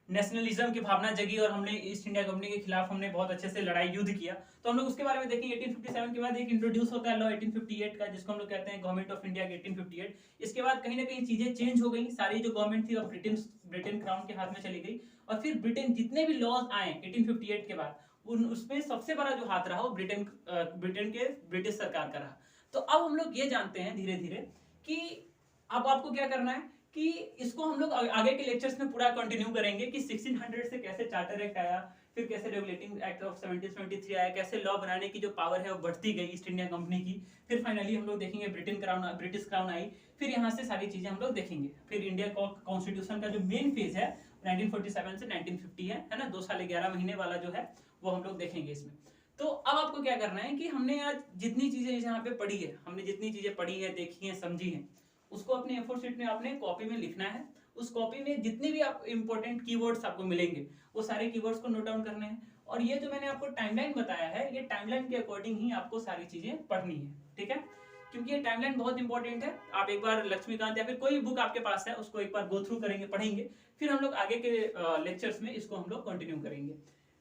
नेशनलिज्म की भावना जगी और हमने ईस्ट इंडिया कंपनी के खिलाफ हमने बहुत अच्छे से लड़ाई युद्ध किया। तो हम लोग उसके बारे में देखेंगे। 1857 के बाद एक इंट्रोड्यूस होता है लॉ 1858 का, जिसको हम लोग कहते हैं गवर्नमेंट ऑफ इंडिया 1858। इसके बाद कहीं ना कहीं चीजें चेंज हो गई, सारी जो गवर्नमेंट थी वो ब्रिटेन क्राउन के हाथ में चली गई। और फिर ब्रिटेन जितने भी लॉज आए 1858 के बाद, उसमें सबसे बड़ा जो हाथ रहा वो ब्रिटेन के ब्रिटिश सरकार का रहा। तो अब हम लोग ये जानते हैं धीरे धीरे कि अब आपको क्या करना है कि इसको हम लोग आगे के लेक्चर्स में पूरा कंटिन्यू करेंगे कि 1600 से कैसे चार्टर एक्ट आया, फिर कैसे रेगुलेटिंग एक्ट ऑफ 1773 आया, कैसे लॉ बनाने की जो पावर है वो बढ़ती गई ईस्ट इंडिया कंपनी की। फिर फाइनली हम लोग देखेंगे ब्रिटिश क्राउन आई, फिर यहाँ से सारी चीजें हम लोग देखेंगे। फिर इंडिया कॉन्स्टिट्यूशन का जो मेन फेज है 1947 से 1950 है ना, 2 साल 11 महीने वाला जो है वो हम लोग देखेंगे इसमें। तो अब आपको क्या करना है कि हमने आज जितनी चीजें यहाँ पे पढ़ी है, हमने जितनी चीजें पढ़ी है, देखी है, समझी है, उसको अपने A4 शीट में आपने कॉपी में लिखना है। उस कॉपी में जितने भी आप इंपॉर्टेंट कीवर्ड्स आपको मिलेंगे वो सारे कीवर्ड्स को नोट डाउन करने हैं। और ये जो मैंने आपको टाइमलाइन बताया है, ये टाइमलाइन के अकॉर्डिंग ही आपको सारी चीजें पढ़नी है, ठीक है, क्योंकि ये टाइमलाइन बहुत इंपॉर्टेंट है। आप एक बार लक्ष्मीकांत या फिर कोई भी बुक आपके पास है उसको एक बार गो थ्रू करेंगे, पढ़ेंगे, फिर हम लोग आगे के लेक्चर्स में इसको हम लोग कंटिन्यू करेंगे।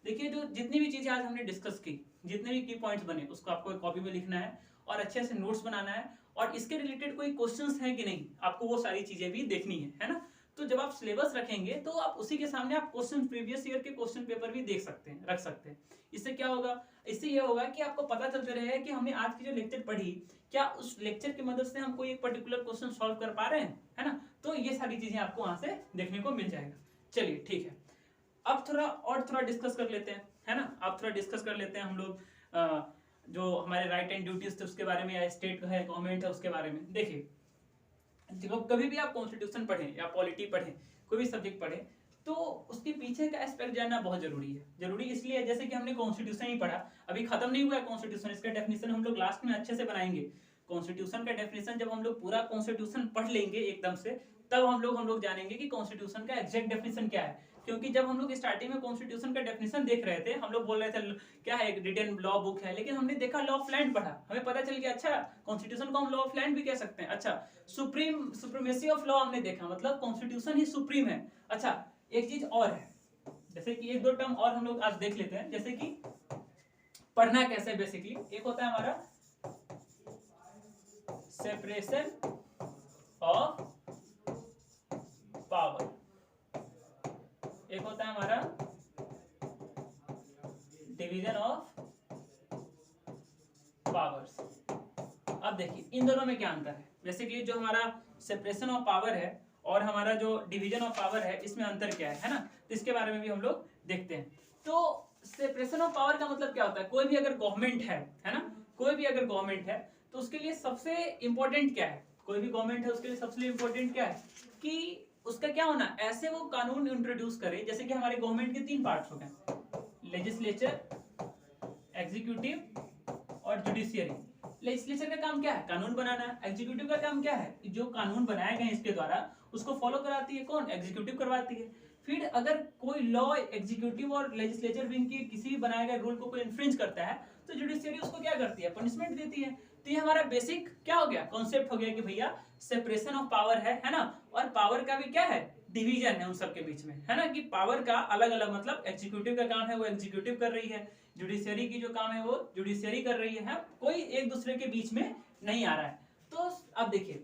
देखिए जो जितनी भी चीजें आज हमने डिस्कस की, जितने भी की पॉइंट्स बने, उसको आपको एक कॉपी में लिखना है और अच्छे से नोट्स बनाना है। और इसके रिलेटेड कोई क्वेश्चंस हैं कि नहीं, आपको वो सारी चीजें भी देखनी है ना। तो जब आप सिलेबस रखेंगे तो आप उसी के सामने आप क्वेश्चन, प्रीवियस ईयर के क्वेश्चन पेपर भी देख सकते हैं, रख सकते हैं। इससे क्या होगा? इससे ये होगा कि आपको पता चलते रहे कि हमने आज की जो लेक्चर पढ़ी, क्या उस लेक्चर की मदद से हम कोई एक पर्टिकुलर क्वेश्चन सॉल्व कर पा रहे हैं, है ना। तो ये सारी चीजें आपको वहां से देखने को मिल जाएगा। चलिए ठीक है, अब थोड़ा डिस्कस कर लेते हैं, है ना। अब थोड़ा डिस्कस कर लेते हैं हम लोग जो हमारे राइट एंड ड्यूटीज थे उसके बारे में, या स्टेट है गवर्नमेंट है उसके बारे में। देखिए जब कभी भी आप कॉन्स्टिट्यूशन पढ़ें या पॉलिटी पढ़ें, कोई भी सब्जेक्ट पढ़ें, तो उसके पीछे का एस्पेक्ट जानना बहुत जरूरी है। जरूरी इसलिए है जैसे कि हमने कॉन्स्टिट्यूशन ही पढ़ा, अभी खत्म नहीं हुआ है कॉन्स्टिट्यूशन, इसका डेफिनेशन हम लोग लास्ट में अच्छे से बनाएंगे। कॉन्स्टिट्यूशन का डेफिनेशन जब हम लोग पूरा कॉन्स्टिट्यूशन पढ़ लेंगे एकदम से, तब हम लोग जानेंगे कि कॉन्स्टिट्यूशन का एग्जैक्ट डेफिनेशन क्या है। क्योंकि जब हम लोग स्टार्टिंग में कॉन्स्टिट्यूशन का डेफिनेशन देख रहे थे, हम लोग बोल रहे थे क्या है, एक रिटन लॉ बुक है, लेकिन हमने देखा लॉ ऑफ लैंड पढ़ा, हमें पता चल गया अच्छा कॉन्स्टिट्यूशन को हम लॉ ऑफ लैंड भी कह सकते हैं। अच्छा सुप्रीमेसी ऑफ लॉ हमने देखा, मतलब कॉन्स्टिट्यूशन ही सुप्रीम है। अच्छा एक चीज और है, जैसे कि एक दो टर्म और हम लोग आज देख लेते हैं, जैसे कि पढ़ना कैसे। बेसिकली एक होता है हमारा सेपरेशन ऑफ पावर, एक होता है हमारा डिवीजन देखिए इन दोनों में क्या अंतर है, जैसे कि जो हमारा सेपरेशन ऑफ पावर है और हमारा जो डिवीजन ऑफ पावर है, इसमें अंतर क्या है ना, तो इसके बारे में भी हम लोग देखते हैं। तो सेपरेशन ऑफ पावर का मतलब क्या होता है, कोई भी अगर गवर्नमेंट है ना, कोई भी अगर गवर्नमेंट है तो उसके लिए सबसे इंपॉर्टेंट क्या है, कोई भी गवर्नमेंट है उसके लिए सबसे इंपॉर्टेंट क्या है कि उसका क्या होना, ऐसे वो कानून इंट्रोड्यूस करे, जैसे कि हमारे गवर्नमेंट के 3 पार्ट्स हो गए, लेजिस्लेचर, एग्जीक्यूटिव और जुडिशियरी। लेजिस्लेचर का काम क्या है, कानून बनाना। एग्जीक्यूटिव का काम क्या है, जो कानून बनाए गए इसके द्वारा उसको फॉलो कराती है कौन, एग्जीक्यूटिव करवाती है। फिर अगर कोई लॉ एग्जीक्यूटिव और लेजिस्लेचर विंग के किसी भी बनाए गए रूल को कोई इन्फ्रिंज करता है तो जुडिशियरी उसको क्या करती है, पनिशमेंट देती है। तो ये हमारा बेसिक क्या हो गया, कॉन्सेप्ट हो गया कि भैया सेपरेशन ऑफ पावर है ना, और पावर का भी क्या है, डिवीजन है उन सबके बीच में, है ना, कि पावर का अलग अलग मतलब एग्जीक्यूटिव का काम है वो एग्जीक्यूटिव कर रही है, जुडिशियरी की जो काम है वो जुडिशियरी कर रही है, कोई एक दूसरे के बीच में नहीं आ रहा है। तो अब देखिए,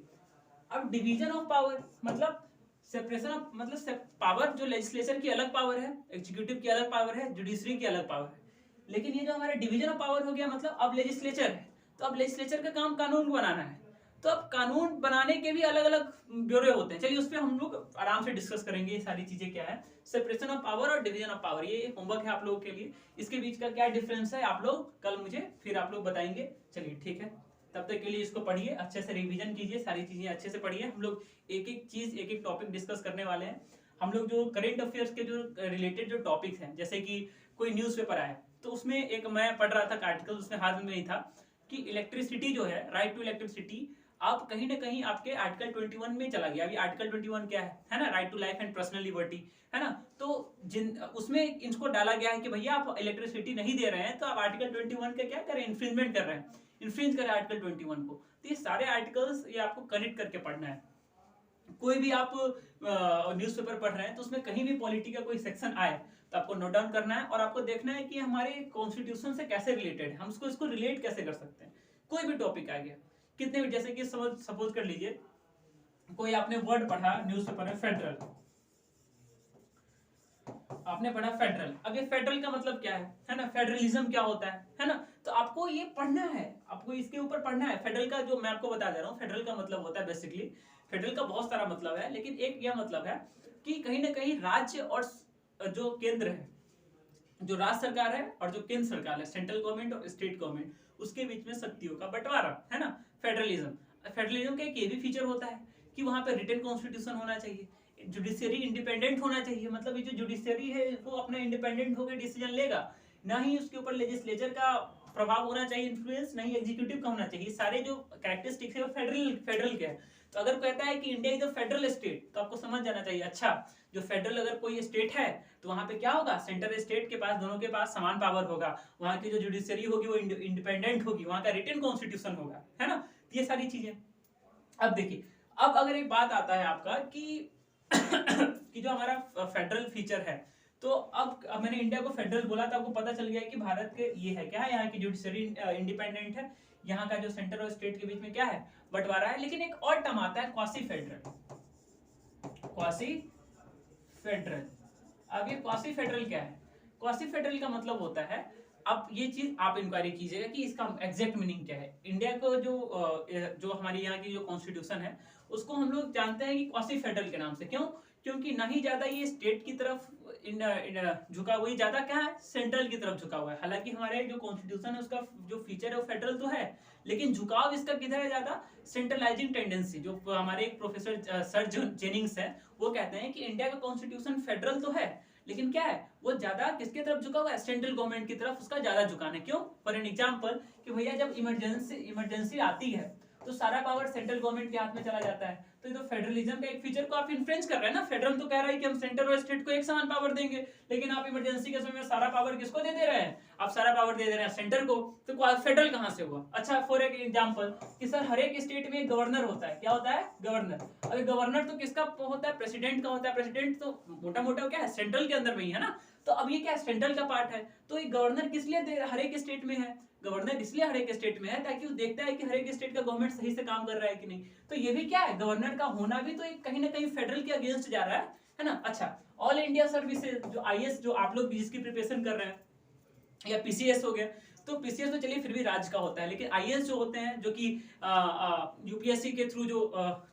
अब डिवीजन ऑफ पावर मतलब सेपरेशन ऑफ मतलब पावर, जो लेजिस्लेचर की अलग पावर है, एग्जीक्यूटिव की अलग पावर है, जुडिशरी की अलग पावर है। लेकिन ये जो हमारा डिवीजन ऑफ पावर हो गया, मतलब अब लेजिस्लेचर है तो अब लेजिस्लेचर का काम कानून बनाना है, तो अब कानून बनाने के भी अलग अलग ब्यूरो होते हैं। चलिए उस पर हम लोग आराम से डिस्कस करेंगे, ये सारी चीजें क्या है, सेपरेशन ऑफ पावर और डिवीजन ऑफ पावर, ये होमवर्क है आप लोगों के लिए। इसके बीच का क्या डिफरेंस है आप लोग कल मुझे फिर आप लोग बताएंगे। चलिए ठीक है, तब तक के लिए इसको पढ़िए, अच्छे से रिवीजन कीजिए, सारी चीजें अच्छे से पढ़िए। हम लोग एक एक चीज एक एक टॉपिक डिस्कस करने वाले हैं। हम लोग जो करेंट अफेयर्स के जो रिलेटेड जो टॉपिक्स हैं, जैसे कि कोई न्यूज़पेपर आया तो उसमें एक मैं पढ़ रहा था आर्टिकल, उसमें हाथ में नहीं था कि इलेक्ट्रिसिटी जो है, राइट टू इलेक्ट्रिसिटी, आप कहीं ना कहीं आपके आर्टिकल 21 में चला गया। अभी आर्टिकल 21 क्या है ना, right to life and personal liberty, है ना। तो जिन उसमें इनको डाला गया है कि भैया आप इलेक्ट्रिसिटी नहीं दे रहे हैं तो आप आर्टिकल 21 का क्या करें, इन्फ्रिंजमेंट कर रहे हैं, इन्फ्रिंज करें आर्टिकल 21 को। तो ये सारे आर्टिकल्स ये आपको कनेक्ट करके पढ़ना है। कोई भी आप न्यूज़पेपर पढ़ रहे हैं तो उसमें कहीं भी पॉलिटी का कोई सेक्शन आए तो आपको नोट डाउन करना है और आपको देखना है कि हमारे कॉन्स्टिट्यूशन से कैसे रिलेटेड है, हम इसको रिलेट कैसे कर सकते हैं। कोई भी टॉपिक आ गया, कितने भी, जैसे कि सपोज कर लीजिए कोई आपने वर्ड पढ़ा न्यूज़पेपर में, फेडरल, आपने पढ़ा फेडरल। अब ये फेडरल का मतलब क्या है ना, फेडरलिज्म क्या होता है ना, तो आपको ये पढ़ना है, आपको इसके ऊपर पढ़ना है। फेडरल का जो मैं आपको बता दे रहा हूँ, फेडरल का मतलब होता है बेसिकली, फेडरल का बहुत सारा मतलब है, लेकिन एक यह मतलब है कि कहीं ना कहीं राज्य और जो केंद्र है, जो राज्य सरकार है और जो केंद्र सरकार है, सेंट्रल गवर्नमेंट और स्टेट गवर्नमेंट, उसके बीच में शक्तियों का बंटवारा, है ना, फेडरलिज्म। फेडरलिज्म का एक ये भी फीचर होता है कि वहां पे रिटन कॉन्स्टिट्यूशन होना चाहिए, जुडिशियरी इंडिपेंडेंट होना चाहिए, मतलब ये जो जुडिशियरी है वो अपना इंडिपेंडेंट होकर डिसीजन लेगा, ना ही उसके ऊपर लेजिस्लेचर का प्रभाव होना चाहिए, इन्फ्लुएंस, नहीं एग्जीक्यूटिव का होना चाहिए। सारे जो कैरेक्टरिस्टिक्स है वो फेडरल के है। तो अगर कहता है कि India is a federal state तो आपको समझ जाना चाहिए, अच्छा जो फेडरल अगर कोई स्टेट है तो वहां पे क्या होगा, सेंटर स्टेट के पास दोनों के पास समान पावर होगा, वहां की जो जुडिशियरी होगी वो इंडिपेंडेंट होगी, वहां का रिटन कॉन्स्टिट्यूशन होगा, है ना। तो ये सारी चीजें। अब देखिए, अब अगर एक बात आता है आपका कि कि जो हमारा फेडरल फीचर है, तो अब मैंने इंडिया को फेडरल बोला तो आपको पता चल गया कि भारत के ये है क्या है, यहाँ की जुडिशरी इंडिपेंडेंट है, यहाँ का जो सेंटर और स्टेट के बीच में क्या है, बंटवारा है। लेकिन एक और टर्म आता है क्वासी फेडरल, क्वासी फेडरल। अब ये क्वासी फेडरल क्या है, क्वासी फेडरल का मतलब होता है, अब ये चीज आप इंक्वायरी कीजिएगा कि इसका एग्जैक्ट मीनिंग क्या है। इंडिया को जो हमारी यहाँ की जो कॉन्स्टिट्यूशन है उसको हम लोग जानते हैं कि क्वासी फेडरल के नाम से, क्यों, क्योंकि ना ही ज्यादा ये स्टेट की तरफ झुका हुआ, ज्यादा क्या है, सेंट्रल की तरफ झुका हुआ है। हालांकि हमारे जो कॉन्स्टिट्यूशन है उसका जो फीचर है वो फेडरल तो है, लेकिन झुकाव इसका किधर है, ज्यादा सेंट्रलाइजिंग टेंडेंसी। जो हमारे एक प्रोफेसर सर जेनिंग्स है वो कहते हैं कि इंडिया का कॉन्स्टिट्यूशन फेडरल तो है, लेकिन क्या है वो ज्यादा किसके तरफ झुका हुआ है, सेंट्रल गवर्नमेंट की तरफ उसका ज्यादा झुकान है। क्यों, फॉर एन एग्जांपल कि भैया जब इमरजेंसी आती है तो सारा पावर सेंट्रल गवर्नमेंट के हाथ में चला जाता है। तो ये तो फेडरलिज्म का एक फीचर को आप इन्फ्लुएंस कर रहे हैं ना। फेडरल तो कह रहा है कि हम सेंटर और स्टेट को एक समान पावर देंगे, लेकिन आप इमरजेंसी के समय में सारा पावर किसको दे रहे हैं, आप सारा पावर दे रहे हैं सेंटर को। तो फेडरल कहां से हुआ। अच्छा फॉर एक एग्जांपल कि सर हर एक स्टेट में गवर्नर होता है, क्या होता है, गवर्नर। अरे गवर्नर तो किसका होता है, प्रेसिडेंट का होता है। प्रेसिडेंट तो मोटा मोटा क्या है, सेंट्रल के अंदर में ही है ना। तो अब ये क्या सेंट्रल का पार्ट है, तो ये गवर्नर किस लिए हर एक स्टेट में है, गवर्नर इसलिए हर एक स्टेट में है ताकि वो देखता है कि हर एक स्टेट का गवर्नमेंट सही से काम कर रहा है कि नहीं। तो ये भी क्या है, गवर्नर का होना भी तो एक कहीं ना कहीं फेडरल के अगेंस्ट जा रहा है ना। अच्छा ऑल इंडिया सर्विसेज जो आईएएस जो आप लोग जिसकी प्रिपरेशन कर रहे हैं या पीसीएस हो गया, तो पीसीएस तो चलिए फिर भी राज्य का होता है, लेकिन आईएएस जो होते हैं, जो कि यूपीएससी के थ्रू जो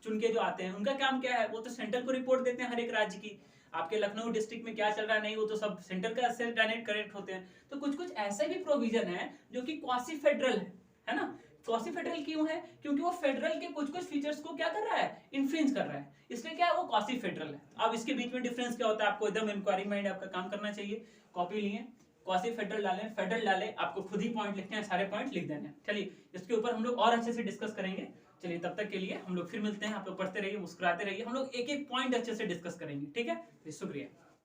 चुन के जो आते हैं, उनका काम क्या है, वो तो सेंट्रल को रिपोर्ट देते हैं हर एक राज्य की। आपके लखनऊ डिस्ट्रिक्ट में क्या चल रहा है नहीं, वो तो सब सेंटर का से डायरेक्ट कनेक्ट होते हैं। तो कुछ कुछ ऐसे भी प्रोविजन है जो कि क्वासी फेडरल है ना। क्वासी फेडरल क्यों है, क्योंकि वो फेडरल के कुछ कुछ फीचर्स को क्या कर रहा है, इन्फ्रिंज कर रहा है, इसलिए क्या है वो क्वासी फेडरल है। अब इसके बीच में डिफरेंस क्या होता है, आपको एकदम इंक्वायरी माइंड आपका काम करना चाहिए। कॉपी लिए, क्वासी फेडरल डालें, फेडरल डालें, आपको खुद ही पॉइंट लिखने हैं, सारे पॉइंट लिख देने हैं। चलिए इसके ऊपर हम लोग और अच्छे से डिस्कस करेंगे। चलिए तब तक के लिए हम लोग फिर मिलते हैं, आप लोग पढ़ते रहिए, मुस्कुराते रहिए, हम लोग एक एक पॉइंट अच्छे से डिस्कस करेंगे, ठीक है। शुक्रिया।